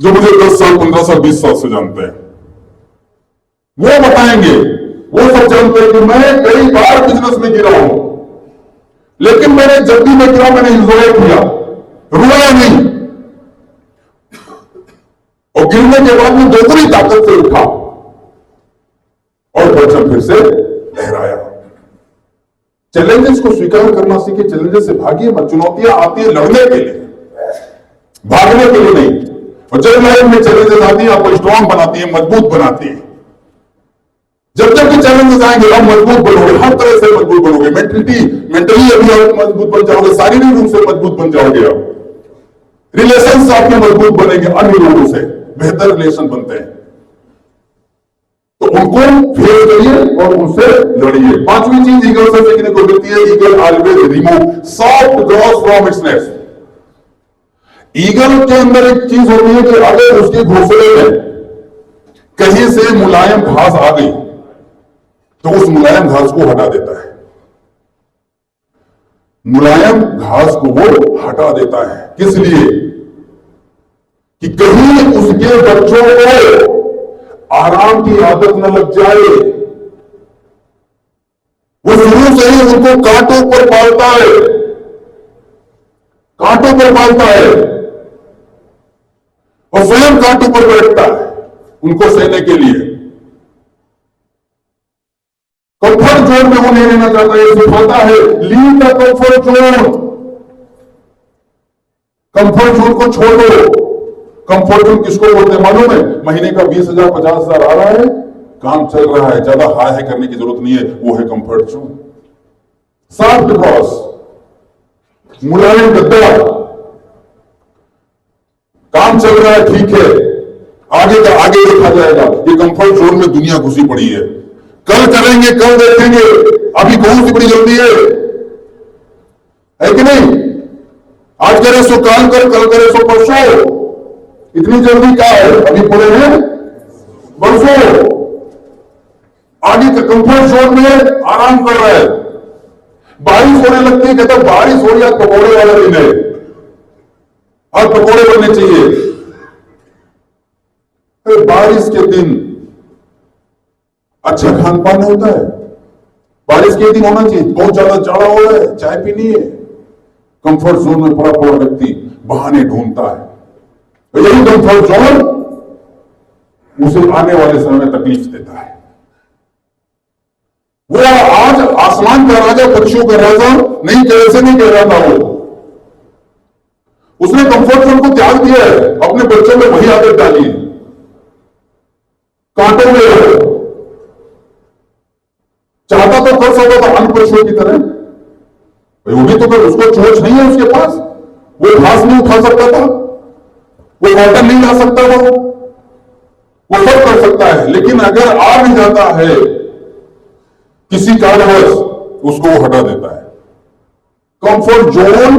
Speaker 1: जो मुझे 10 साल, 15 साल, 20 साल से जानते हैं, वो बताएंगे, वो सब जानते हैं कि मैं कई बार बिजनेस में गिरा हूं, लेकिन मैंने जब भी मैं गिरा, मैंने एंजॉय किया, रुआ नहीं, और गिरने के बाद में दोगुनी ताकत से उठा और बच्चा फिर से लहराया। चैलेंजेस को स्वीकार करना सीखे, चैलेंजेस से भागिए मत। चुनौतियां आती है लड़ने के लिए, भागने के लिए नहीं। और जब लाइफ में चैलेंजेस आती है, आपको स्ट्रांग बनाती है, मजबूत बनाती है। जब जब भी चैलेंजेस आएंगे आप मजबूत बनोगे, हर तरह से मजबूत बनोगे। मेंटली अभी आप मजबूत बन जाओगे, शारीरिक रूप से मजबूत बन जाओगे आप। रिलेशन आपके मजबूत बनेंगे, अन्य लोगों से बेहतर रिलेशन बनते हैं। तो उनको फेस करिए और उनसे लड़िए। पांचवी चीज ईगल से सीखने को मिलती है, eagle always remove soft grass from its nest. Eagle के अंदर एक चीज होती है कि अगर उसके घोंसले में कहीं से मुलायम घास आ गई तो उस मुलायम घास को हटा देता है। मुलायम घास को वो हटा देता है, किस लिए? कि कहीं उसके बच्चों को आराम की आदत न लग जाए। वो शुरू से ही उनको कांटों पर पालता है, कांटों पर पालता है और स्वयं कांटों पर बैठता है उनको सहने के लिए। कंफर्ट जोन में वो नहीं रहना चाहता, ये सिखाता है leave the comfort zone. Comfort zone को छोड़ो। कंफर्ट जोन किसको बोलते हैं मालूम है? महीने का 20,000 50,000 आ रहा है, काम चल रहा है, ज्यादा हाई है करने की जरूरत नहीं है, वो है कंफर्ट जोन। सॉफ्ट क्रॉस, मुलायम गद्दा, काम चल रहा है, ठीक है, आगे का आगे देखा जाएगा। ये कंफर्ट जोन में दुनिया घुसी पड़ी है, कल करेंगे, कल देखेंगे, अभी कौन सी बड़ी जल्दी है कि नहीं? आज करे सो कल कर, कल करे सो परसों। इतनी जल्दी क्या है? अभी पूरे हैं बरसों। आगे का कंफर्ट जोन में आराम कर रहा है। बारिश होने लगती है, कहता बारिश हो रही है, पकौड़े वाला दिन है, आज पकौड़े बनने चाहिए। अरे बारिश के दिन अच्छा खान पान होता है, बारिश के दिन होना चाहिए। बहुत ज्यादा जाड़ा हो रहा है, चाय पीनी है। कंफर्ट जोन में पड़ा पड़ा व्यक्ति बहाने ढूंढता है। तो यही कंफर्ट जोन उसे आने वाले समय में तकलीफ देता है। वो आज आसमान का राजा, पक्षियों का राजा नहीं, कैसे नहीं कह रहा था वो। उसने कंफर्ट जोन को त्याग दिया है, अपने बच्चों में वही आदत डाली है, कांटों में रहो। चाहता तो कर सकता था अन्य पक्षियों की तरह, वो भी तो कर, उसको चोंच नहीं है उसके पास, वो घास नहीं उठा सकता था, वो कॉटन नहीं ला सकता था, वो सब कर सकता है। लेकिन अगर आ भी जाता है किसी कारणवश, उसको वो हटा देता है। कंफर्ट जोन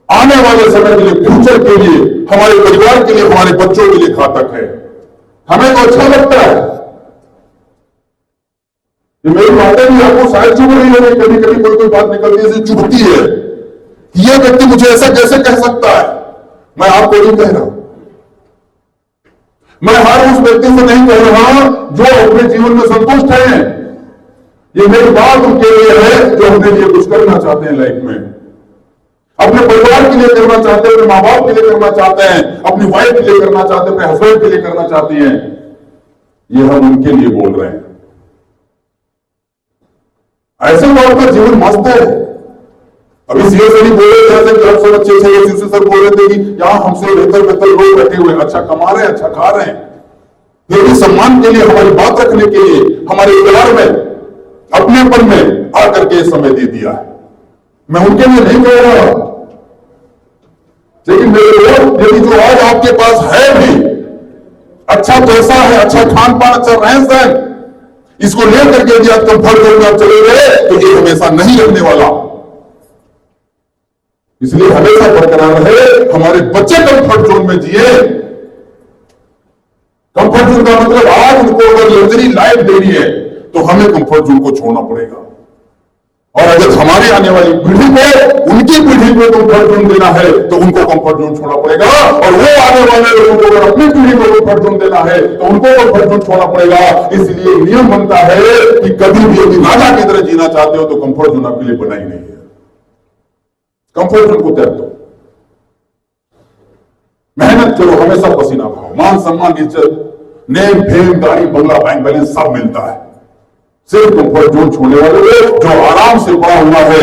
Speaker 1: आने वाले समय के लिए, फ्यूचर के लिए, हमारे परिवार के लिए, हमारे बच्चों के लिए घातक है। हमें तो अच्छा लगता है, ये मेरी बातें भी आपको शायद चुभ रही है, कभी कभी कोई बात निकलती है चुभती है, ये व्यक्ति मुझे ऐसा कैसे कह सकता है। मैं आपको नहीं कह रहा, मैं हर उस व्यक्ति से नहीं कह रहा जो अपने जीवन में संतुष्ट है। ये मेरी बात उनके लिए है जो अपने लिए कुछ करना चाहते हैं लाइफ में, अपने परिवार के लिए करना चाहते हैं, अपने माँ बाप के लिए करना चाहते हैं, अपनी वाइफ के लिए करना चाहते हैं, अपने हस्बैंड के लिए करना चाहती हैं। ये हम उनके लिए बोल रहे हैं। ऐसे में आपका जीवन मस्त है। अभी सीए सर बोले जैसे कि आप सब अच्छे से सर बोल रहे थे कि यहां हमसे बेहतर लोग बैठे हुए, अच्छा कमा रहे हैं, अच्छा खा रहे हैं। ये भी सम्मान के लिए, हमारी बात रखने के लिए, हमारे प्यार में, अपनेपन में आकर के समय दे दिया है। मैं उनके लिए नहीं कह रहा, लेकिन मेरे लोग यदि जो आज आपके पास है भी अच्छा पैसा है, अच्छा खान पान, अच्छा रहन सहन, इसको लेकर के यदि आप कंफर्ट जोन में आप चले गए तो ये हमेशा नहीं रहने वाला। इसलिए हमेशा बरकरार रहे, हमारे बच्चे कंफर्ट जोन में जिए। कंफर्ट जोन का मतलब आज उनको अगर लग्जरी लाइफ देनी है तो हमें कंफर्ट जोन को छोड़ना पड़ेगा। और अगर हमारी आने वाली पीढ़ी को, उनकी पीढ़ी को कंफर्ट जोन देना है तो उनको कंफर्ट जोन छोड़ना पड़ेगा। और वो आने वाले लोगों को अगर अपनी पीढ़ी को कंफर्ट जोन देना है तो उनको कंफर्ट जोन छोड़ना पड़ेगा। इसलिए नियम बनता है कि कभी भी यदि राजा की तरह जीना चाहते हो तो कंफर्ट जोन आपके लिए बना ही नहीं है। कंफर्ट जोन को त्याग दो, मेहनत करो, हमेशा पसीना बहाओ, मान सम्मान, इज्जत, नेम फेम, गाड़ी, बंगला, बैंक बैलेंस सब मिलता है। सिर्फ कंफर्ट जोन छोड़ने वाले जो आराम से पड़ा हुआ है,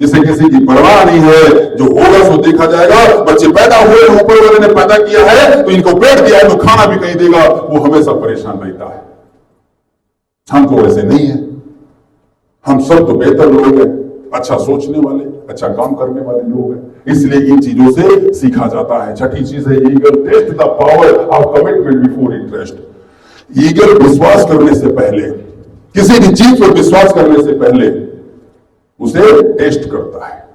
Speaker 1: जिसे किसी की परवाह नहीं है, जो होगा सो देखा जाएगा। बच्चे पैदा हुए, ऊपर वाले ने पैदा किया है तो इनको पेट दिया है तो खाना भी कहीं देगा, वो हमेशा परेशान रहता है। हम तो वैसे नहीं है, हम सब तो बेहतर लोग हैं। अच्छा सोचने वाले, अच्छा काम करने वाले लोग हैं। इसलिए इन चीजों से सीखा जाता है। छठी चीज है eagle test the power of commitment before interest. Eagle विश्वास करने से पहले, किसी भी चीज पर विश्वास करने से पहले उसे टेस्ट करता है।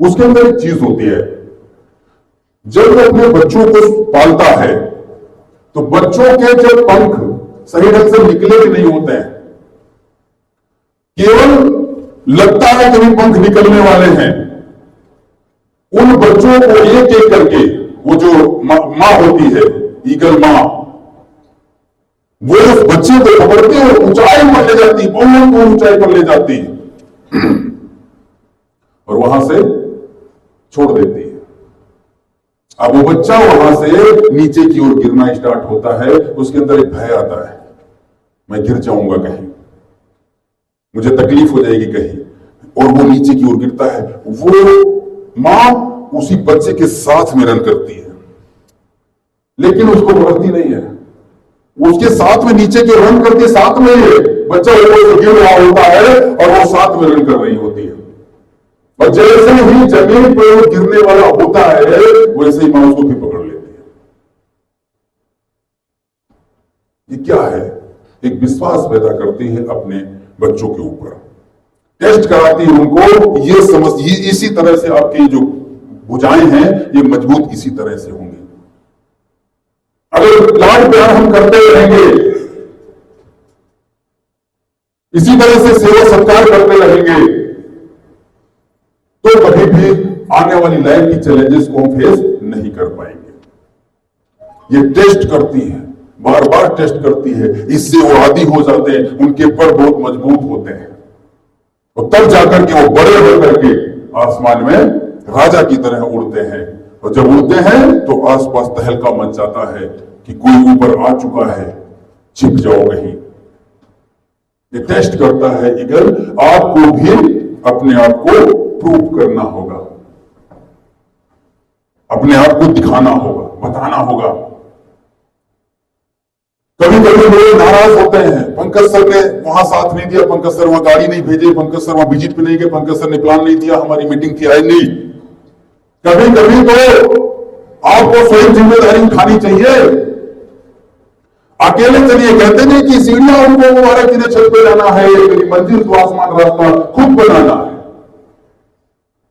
Speaker 1: उसके अंदर एक चीज होती है, जब वो अपने बच्चों को पालता है तो बच्चों के जो पंख सही ढंग से निकले भी नहीं होते हैं, केवल लगता है कि भी पंख निकलने वाले हैं। उन बच्चों को एक एक करके, वो जो मां होती है, ईगल मां, वो उस बच्चे को पकड़ती है और ऊंचाई पर ले जाती, बहुत ऊंचाई पर ले जाती और वहां से छोड़ देती है। अब वो बच्चा वहां से नीचे की ओर गिरना स्टार्ट होता है। उसके अंदर एक भय आता है, मैं गिर जाऊंगा कहीं, मुझे तकलीफ हो जाएगी कहीं, और वो नीचे की ओर गिरता है। वो मां उसी बच्चे के साथ में रन करती है, लेकिन उसको बढ़ती नहीं है। उसके साथ में नीचे की रन करती है, साथ में बच्चा ऊपर से गिर रहा होता है और वो साथ में रन कर रही होती है। और जैसे ही जमीन पर गिरने वाला होता है, वैसे ही मां उसको भी पकड़ लेती है। ये क्या है? एक विश्वास पैदा करती है अपने बच्चों के ऊपर, टेस्ट कराती है उनको। ये समझ, इसी तरह से आपकी जो भुजाएं हैं ये मजबूत इसी तरह से होंगी। अगर लाड प्यार हम करते रहेंगे, इसी तरह से सेवा सत्कार करते रहेंगे, तो कभी भी आने वाली लाइफ की चैलेंजेस को हम फेस नहीं कर पाएंगे। ये टेस्ट करती है, बार बार टेस्ट करती है, इससे वो आदी हो जाते हैं, उनके पर बहुत मजबूत होते हैं और तब जाकर के वो बड़े होकर के आसमान में राजा की तरह उड़ते हैं। और जब उड़ते हैं तो आसपास तहलका मच जाता है कि कोई ऊपर आ चुका है, छिप जाओ कहीं। ये टेस्ट करता है ईगल। आपको भी अपने आप को प्रूव करना होगा, अपने आप को दिखाना होगा, बताना होगा। कभी कभी लोग नाराज होते हैं, पंकज सर ने वहां साथ नहीं दिया, पंकज सर वहां गाड़ी नहीं भेजे, पंकज सर वहां विजिट पे नहीं गए, पंकज सर ने प्लान नहीं दिया, हमारी मीटिंग थी, आए नहीं। कभी कभी तो आपको स्वयं जिम्मेदारी उठानी चाहिए। अकेले चलिए, कहते नहीं कि सीढ़ियां उनको मुबारक की छत पे जाना है, मंजिल तो आसमान रास्ता खुद बनाना है।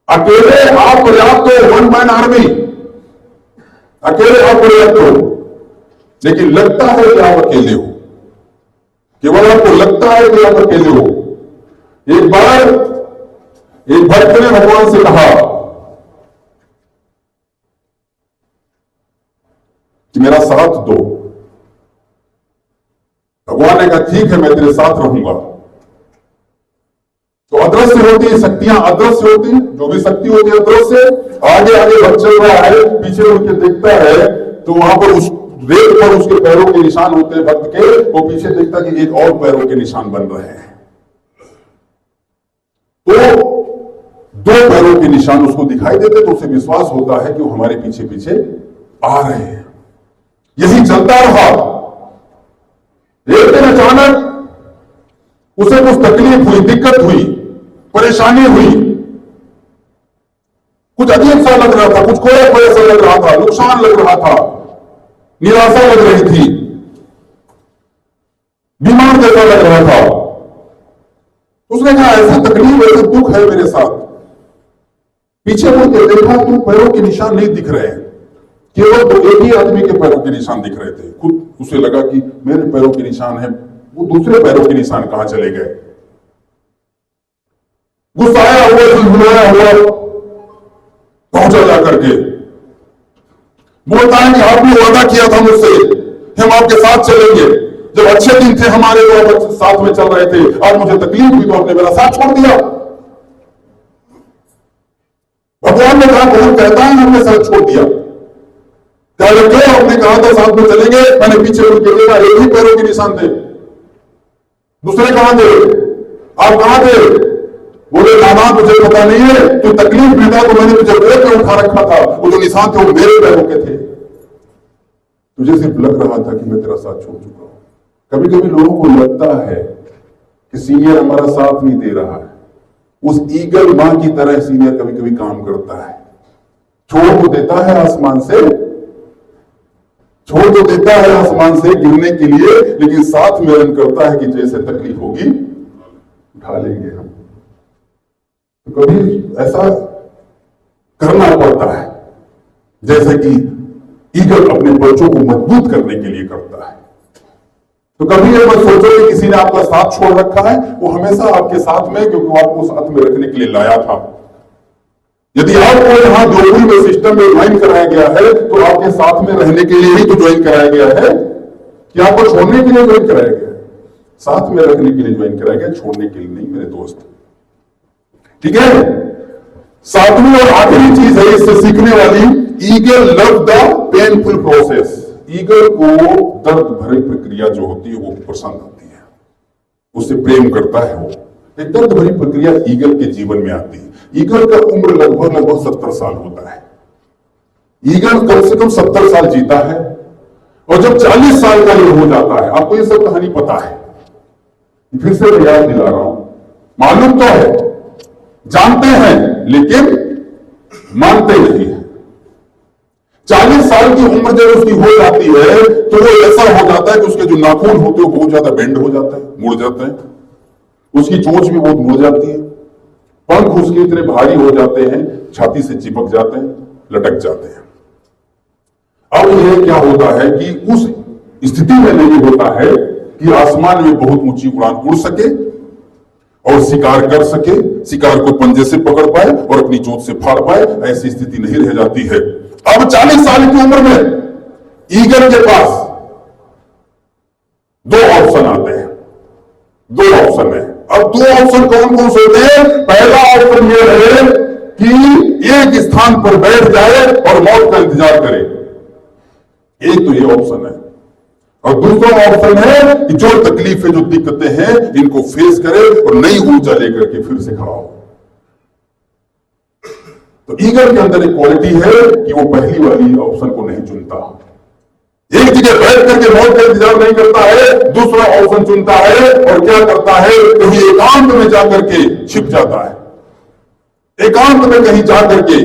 Speaker 1: अकेले आप पर्याप्त हो, वन मैन आर्मी, अकेले आप पर्याप्त हो, लेकिन लगता है कि आप अकेले हो, केवल आपको लगता है कि आप अकेले हो। एक बार एक भक्त ने भगवान से कहा कि मेरा साथ दो। भगवान ने कहा ठीक है, मैं तेरे साथ रहूंगा। तो अदृश्य होती है शक्तियां, अदृश्य होती है, जो भी शक्ति होती है अदृश्य। आगे आगे भक्त चल रहा है, पीछे उठ के देखता है तो वहां पर उस रेत पर उसके पैरों के निशान होते हैं भक्त के। वो पीछे देखता कि एक और पैरों के निशान बन रहे हैं। तो दो पैरों के निशान उसको दिखाई देते, तो उसे विश्वास होता है कि वो हमारे पीछे पीछे आ रहे हैं। यही चलता रहा। एक दिन अचानक उसे कुछ तकलीफ हुई, दिक्कत हुई, परेशानी हुई, कुछ अजीब सा लग रहा था, कुछ खोया खोया सा लग रहा था, नुकसान लग रहा था, निराशा लग रही थी, बीमार जैसा लग रहा था। उसने कहा ऐसा तकलीफ, ऐसा दुख है मेरे साथ। पीछे मुड़ के देखा तो पैरों के निशान नहीं दिख रहे हैं, केवल तो एक ही आदमी के पैरों के निशान दिख रहे थे। खुद उसे लगा कि मेरे पैरों के निशान है, वो दूसरे पैरों के निशान कहां चले गए। गुस्साया हुआ, झुंझुलाया हुआ पहुंचा जाकर के बोलता है कि आपने वादा किया था मुझसे, हम आपके साथ चलेंगे। जब अच्छे दिन थे हमारे तो आप साथ में चल रहे थे, आज मुझे तकलीफ हुई तो आपने मेरा साथ छोड़ दिया। भगवान ने कहा कौन कहता है हमने साथ छोड़ दिया? क्या लगे आपने कहा था साथ में चलेंगे, मैंने पीछे मुड़ के देखा एक ही पैरों के निशान थे, दूसरे कहां थे? आप कहां थे? बोले नाना तुझे पता नहीं है, तू तकलीफ में था तो मैंने तुझे पैर पे उठा रखा था, वो जो निशान थे वो मेरे पैरों के थे। तुझे सिर्फ लग रहा था कि मैं तेरा साथ छोड़ चुका हूं। कभी कभी लोगों को लगता है कि सीनियर हमारा साथ नहीं दे रहा है, उस ईगल मां की तरह सीनियर कभी कभी काम करता है। छोड़ तो देता है आसमान से, छोड़ तो देता है आसमान से गिरने के लिए, लेकिन साथ में रन करता है कि जैसे तकलीफ होगी उठा लेंगे हम। तो कभी ऐसा करना पड़ता है जैसे कि ईगल अपने बच्चों को मजबूत करने के लिए करता है। तो कभी ये मत सोचो कि किसी ने आपका साथ छोड़ रखा है, वो हमेशा आपके साथ में, क्योंकि वो आपको साथ में रखने के लिए लाया था। यदि आपको यहां जोड़ी में सिस्टम में ज्वाइन कराया गया है तो आपके साथ में रहने के लिए ही तो ज्वाइन कराया गया है, कि आपको छोड़ने के लिए ज्वाइन कराया गया है? साथ में रखने के लिए ज्वाइन कराया गया, छोड़ने के लिए नहीं मेरे दोस्त। ठीक है, सातवीं और आखिरी चीज है इससे सीखने वाली, eagle love the painful process. Eagle को दर्द भरी प्रक्रिया जो होती है वो पसंद आती है, उससे प्रेम करता है। वो एक दर्द भरी प्रक्रिया ईगल के जीवन में आती है। ईगल का उम्र लगभग 70 साल होता है। ईगल कम से कम 70 साल जीता है, और जब 40 साल का ये हो जाता है, आपको ये सब कहानी पता है, फिर से मैं याद दिला रहा हूं, मालूम तो है, जानते हैं, लेकिन मानते नहीं है। 40 साल की उम्र जब उसकी हो जाती है तो वो ऐसा हो जाता है कि उसके जो नाखून होते हैं बहुत ज्यादा बेंड हो जाता है, मुड़ जाते हैं, उसकी चोंच भी बहुत मुड़ जाती है, पंख उसके इतने भारी हो जाते हैं, छाती से चिपक जाते हैं, लटक जाते हैं। अब ये क्या होता है कि उस स्थिति में नहीं होता है कि आसमान में बहुत ऊंची उड़ान उड़ सके और शिकार कर सके, शिकार को पंजे से पकड़ पाए और अपनी चोंच से फाड़ पाए, ऐसी स्थिति नहीं रह जाती है। अब 40 साल की उम्र में ईगल के पास दो ऑप्शन आते हैं, दो ऑप्शन है। अब दो ऑप्शन कौन कौन से होते हैं? पहला ऑप्शन यह है कि एक स्थान पर बैठ जाए और मौत का इंतजार करे, एक तो ये ऑप्शन है। और दूसरा ऑप्शन है कि जो तकलीफें, जो दिक्कतें हैं, इनको फेस करे और नई ऊर्जा लेकर के फिर से खड़ा हो। तो ईगल के अंदर एक क्वालिटी है कि वो पहली वाली ऑप्शन को नहीं चुनता, एक जगह बैठ करके मौत का इंतजार नहीं करता है, दूसरा ऑप्शन चुनता है और क्या करता है, कहीं एकांत में जाकर के छिप जाता है, एकांत में कहीं जाकर के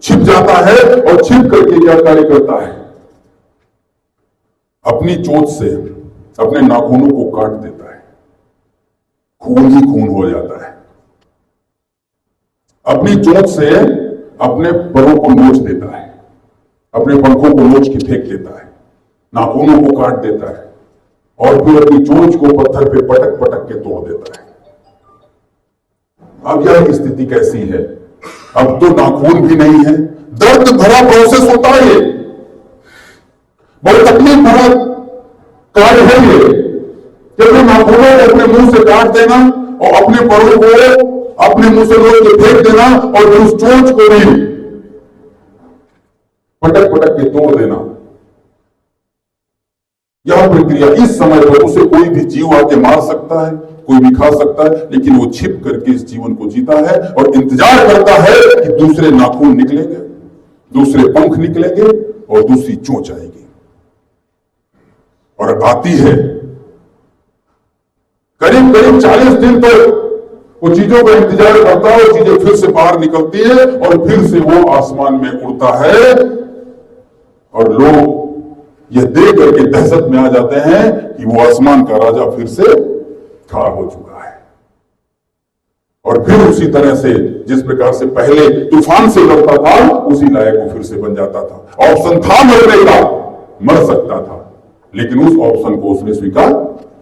Speaker 1: छिप जाता है और छिप करके क्या कार्य करता है, अपनी चोंच से अपने नाखूनों को काट देता है, खून ही खून हो जाता है। अपनी चोंच से अपने परों को नोच देता है, अपने पंखों को नोच के फेंक देता है, नाखूनों को काट देता है और फिर अपनी चोंच को पत्थर पे पटक पटक के तोड़ देता है। अब यह स्थिति कैसी है? अब तो नाखून भी नहीं है, दर्द भरा प्रोसेस होता है, ये बहुत तकलीफ भरा कार्य है ये, क्योंकि नाखूनों को अपने मुंह से काट देना और अपने परों को अपने मुंह से नोच के फेंक देना और फिर उस चोंच को भी पटक पटक के तोड़ देना, यह प्रक्रिया इस समय पर उसे कोई भी जीव आके मार सकता है, कोई भी खा सकता है, लेकिन वो छिप करके इस जीवन को जीता है और इंतजार करता है कि दूसरे नाखून निकलेंगे, दूसरे पंख निकलेंगे और दूसरी चोंच आएगी, और आती है। करीब करीब 40 दिन तक वो चीजों का इंतजार करता है, चीजें फिर से बाहर निकलती है और फिर से वो आसमान में उड़ता है, और लोग यह देख करके दहशत में आ जाते हैं कि वो आसमान का राजा फिर से खड़ा हो चुका है। और फिर उसी तरह से जिस प्रकार से पहले तूफान से लड़ता था, उसी लायक वो फिर से बन जाता था। ऑप्शन था मरने का, मर सकता था, लेकिन उस ऑप्शन को उसने स्वीकार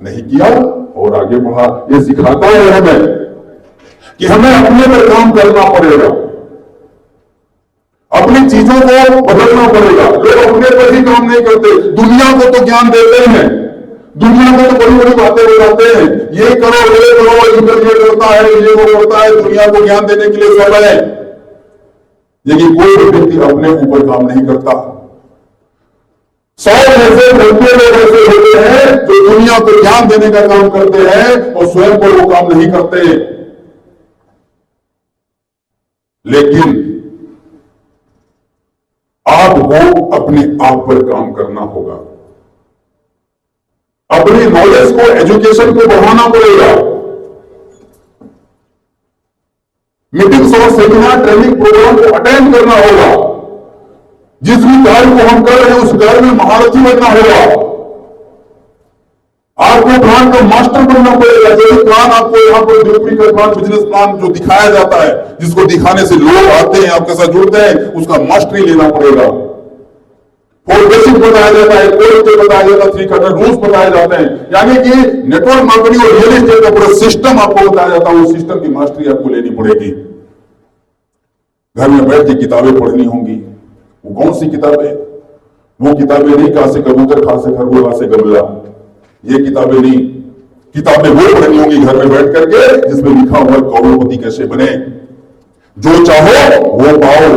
Speaker 1: नहीं किया और आगे बढ़ा। ये सिखाता है हमें कि हमें अपने पर काम करना पड़ेगा, अपनी चीजों को बदलना पड़ेगा। लोग अपने पर ही काम नहीं करते, दुनिया को तो ज्ञान देते हैं, दुनिया को तो बड़ी बड़ी बातें बताते हैं, ये करो ये करो, ईगल ये करता है, ये वो करता है, दुनिया को ज्ञान देने के लिए सब है, लेकिन कोई भी व्यक्ति अपने ऊपर काम नहीं करता। 100 में से 90 लोग ऐसे होते हैं जो दुनिया को ज्ञान देने का काम करते हैं और स्वयं पर वो काम नहीं करते। लेकिन आपको अपने आप पर काम करना होगा, अपनी नॉलेज को, एजुकेशन को बढ़ाना पड़ेगा, मीटिंग्स और सेमिनार ट्रेनिंग प्रोग्राम को अटेंड करना होगा। जिस भी कार्य को हम कर रहे हैं उस कार्य में महारथी बनना होगा। आपको प्लान का मास्टर बनना पड़ेगा। जो भी प्लान आपको यहाँ पर डिलीवरी का प्लान, बिजनेस प्लान जो दिखाया जाता है, जिसको दिखाने से लोग आते हैं, आपके साथ जुड़ते हैं, उसका मास्टरी लेना पड़ेगा। और बेसिक बताया जाता है, कोड बताया जाता है, 300 रूल्स बताए जाते हैं। यानी कि नेटवर्क मार्केटिंग और रियल एस्टेट का पूरा सिस्टम आपको बताया जाता है। वो सिस्टम की मास्टरी आपको लेनी पड़ेगी। घर में बैठ के किताबें पढ़नी होंगी। वो कौन सी किताबें? वो किताबें नहीं कहा से कबूतर, खा से खरगोश, खा से गमला, ये किताबें नहीं। किताबें वो पढ़नी होंगी घर में बैठ करके जिसमें लिखा हुआ करोड़पति कैसे बने। जो चाहो वो पाओ,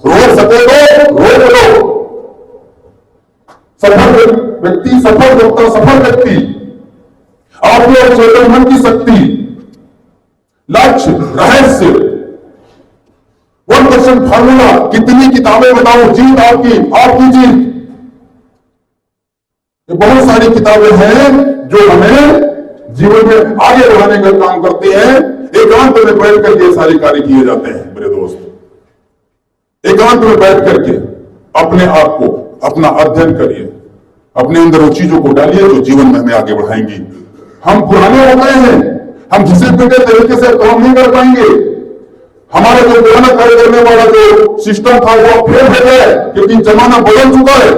Speaker 1: रोक सके तो रोक लो। सफल व्यक्ति, सफल वक्ता, सफल व्यक्ति, आपके और चेतन मन की शक्ति, लक्ष्य, रहस्य, 1% फार्मूला। कितनी किताबें बताओ, जीत आपकी जीत। ये बहुत सारी किताबें हैं जो हमें जीवन में आगे बढ़ाने का काम करती हैं। एकांत में बैठ करके ये सारे कार्य किए जाते हैं मेरे दोस्त। एकांत में बैठ करके अपने आप को, अपना अध्ययन करिए, अपने अंदर उन चीजों को डालिए जो जीवन में हमें आगे बढ़ाएंगी। हम पुराने हो गए हैं, हम घिसे पिटे तरीके से काम नहीं कर पाएंगे। हमारा जो पुराना कार्य करने वाला जो सिस्टम था वो फेल हो गया है, क्योंकि जमाना बदल चुका है।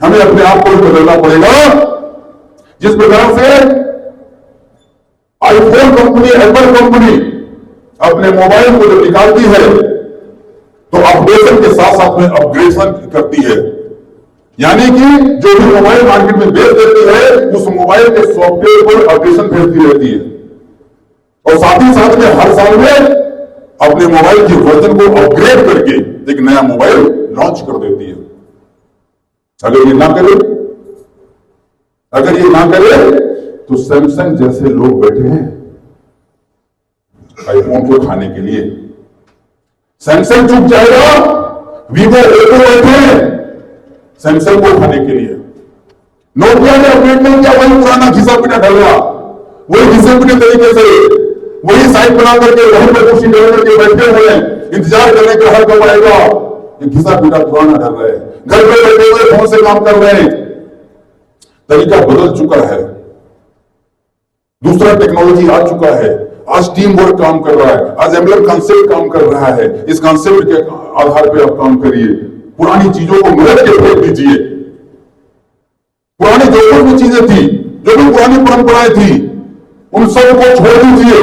Speaker 1: हमें अपने आप को बदलना पड़ेगा। जिस प्रकार से आईफोन कंपनी, एप्पल कंपनी अपने मोबाइल को जब निकालती है तो अपडेशन के साथ साथ में अपग्रेडेशन करती है। यानी कि जो भी मोबाइल मार्केट में बेच देती है उस मोबाइल के सॉफ्टवेयर पर अपडेशन भेजती रहती है, और साथ ही साथ में हर साल में अपने मोबाइल की वर्जन को अपग्रेड करके एक नया मोबाइल लॉन्च कर देती है। अगर ये ना करे तो सैमसंग जैसे लोग बैठे हैं आईफोन को खाने के लिए। सैमसंग चुप जाएगा, वीवो, ओप्पो बैठे हैं सैमसंग को खाने के लिए। नोकिया ने अपडेट नहीं किया, वही पुराना घिसा पिटा ढलवा, वही घिसे पिटे तरीके से वही साइट बना करके वहीं पर कुर्सी डाल करके बैठे हुए हैं, इंतजार करने का हर कब आएगा। ये घिसा पिटा पुराना ढल रहा है, घर पे बैठे हुए फोन से काम कर रहे हैं। तरीका बदल चुका है, दूसरा टेक्नोलॉजी आ चुका है। आज टीम वर्क काम कर रहा है, आज एम्बलम कॉन्सेप्ट काम कर रहा है। इस कॉन्सेप्ट के आधार पर आप काम करिए। पुरानी चीजों को मिलट के फेंक दीजिए। पुरानी जो भी चीजें थी, जो भी पुरानी परंपराएं थी, उन सबको छोड़ दीजिए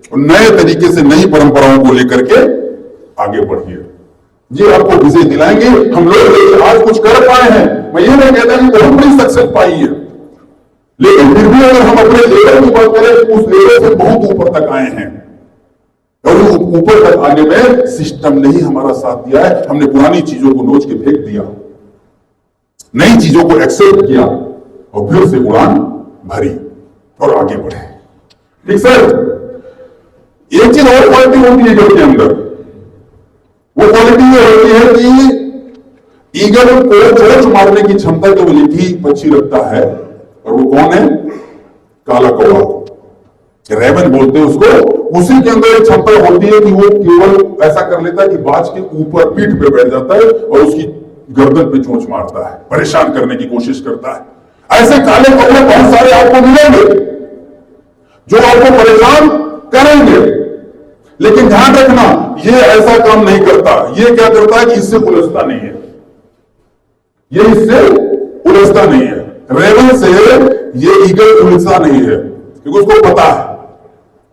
Speaker 1: और नए तरीके से नई परंपराओं को लेकर के आगे बढ़िए। ये आपको विजय दिलाएंगे। हम लोग आज कुछ कर पाए हैं, मैं ये नहीं कहता कि बहुत बड़ी सक्सेस पाई है, लेकिन फिर भी अगर हम अपने लेवल की बात करें उस लेवल से बहुत ऊपर तक आए हैं। और ऊपर तक आने में सिस्टम ने ही हमारा साथ दिया है। हमने पुरानी चीजों को नोच के फेंक दिया, नई चीजों को एक्सेप्ट किया और फिर से उड़ान भरी और आगे बढ़े। ठीक सर, एक चीज और क्वालिटी होती है ईगल के अंदर। वो क्वालिटी ये होती है कि ईगल को चोंच मारने की क्षमता केवल एक ही पक्षी रखता है, और वो कौन है? काला कौवा, रेवन बोलते हैं उसको। उसी के अंदर एक क्षमता होती है कि वो केवल ऐसा कर लेता है कि बाज के ऊपर पीठ पे बैठ जाता है और उसकी गर्दन पे चोंच मारता है, परेशान करने की कोशिश करता है। ऐसे काले कौवे बहुत सारे आपको मिलेंगे जो आपको परेशान करेंगे, लेकिन ध्यान रखना ये ऐसा काम नहीं करता। ये क्या करता है कि इससे उलझता नहीं है, ये इससे उलझता नहीं है। रेवन से ये ईगल उलझता नहीं है, क्योंकि उसको पता है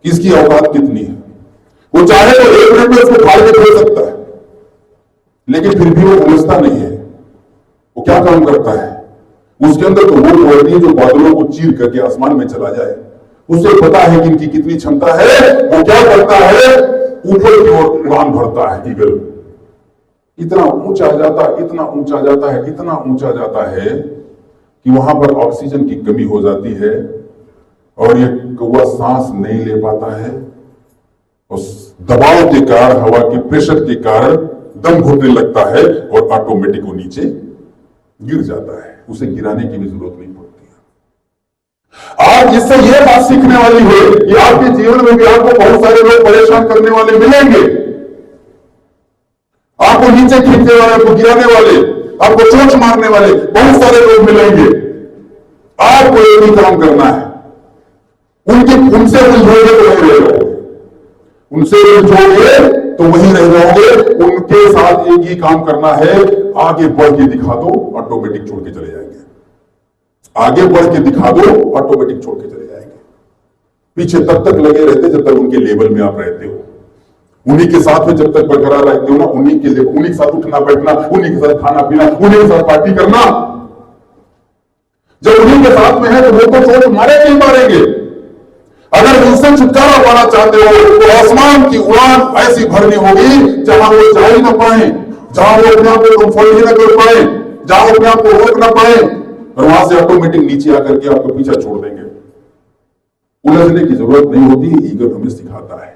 Speaker 1: कि इसकी औकात कितनी है। वो चाहे तो 1 मिनट में उसको फाड़ के फेंक सकता है, लेकिन फिर भी वो उलझता नहीं है। वो क्या काम करता है? उसके अंदर तो वो क्वालिटी है जो बादलों को चीर करके आसमान में चला जाए। उसे पता है कि इनकी कितनी क्षमता है। वो क्या करता है? ऊपर की ओर उड़ान भरता है ईगल। इतना ऊंचा जाता है, इतना ऊंचा जाता है, इतना ऊंचा जाता है कि वहां पर ऑक्सीजन की कमी हो जाती है और ये कौवा सांस नहीं ले पाता है। उस दबाव के कारण, हवा के प्रेशर के कारण दम घुटने लगता है और ऑटोमेटिक वो नीचे गिर जाता है। उसे गिराने की भी जरूरत नहीं पड़ती है। आप इससे यह बात सीखने वाली है कि आपके जीवन में भी आपको बहुत सारे लोग परेशान करने वाले मिलेंगे, आपको नीचे खींचने वाले, आपको गिराने वाले, आपको चोट मारने वाले बहुत सारे लोग मिलेंगे। आपको एक ही काम करना है, उनसे उलझोगे तो वहीं रह जाओगे, उनसे उलझोगे तो वहीं रह जाओगे। उनके साथ एक ही काम करना है, आगे बढ़ के दिखा दो, ऑटोमेटिक छोड़ के चले जाएंगे। आगे बढ़ के दिखा दो, ऑटोमेटिक छोड़ के चले जाएंगे। पीछे तब तक लगे रहते जब तक उनके लेवल में आप रहते हो, उन्हीं के साथ में जब तक बरकरार रहते हो ना, उन्हीं के साथ उठना बैठना, उन्हीं के साथ खाना पीना, उन्हीं के साथ पार्टी करना। जब उन्हीं के साथ में है तो वो तो चोट मारे नहीं मारेंगे। अगर उनसे छुटकारा पाना चाहते हो तो आसमान की उड़ान ऐसी भरनी होगी जहां वो जा ही ना पाए, जहां वो अपने आप को कंफर्ट ही ना कर पाए, जहां वो अपने आप को रोक ना पाए, और वहां से ऑटोमेटिक नीचे आकर के आपको पीछा छोड़ देंगे। उलझने की जरूरत नहीं होती, ईगो हमें सिखाता है।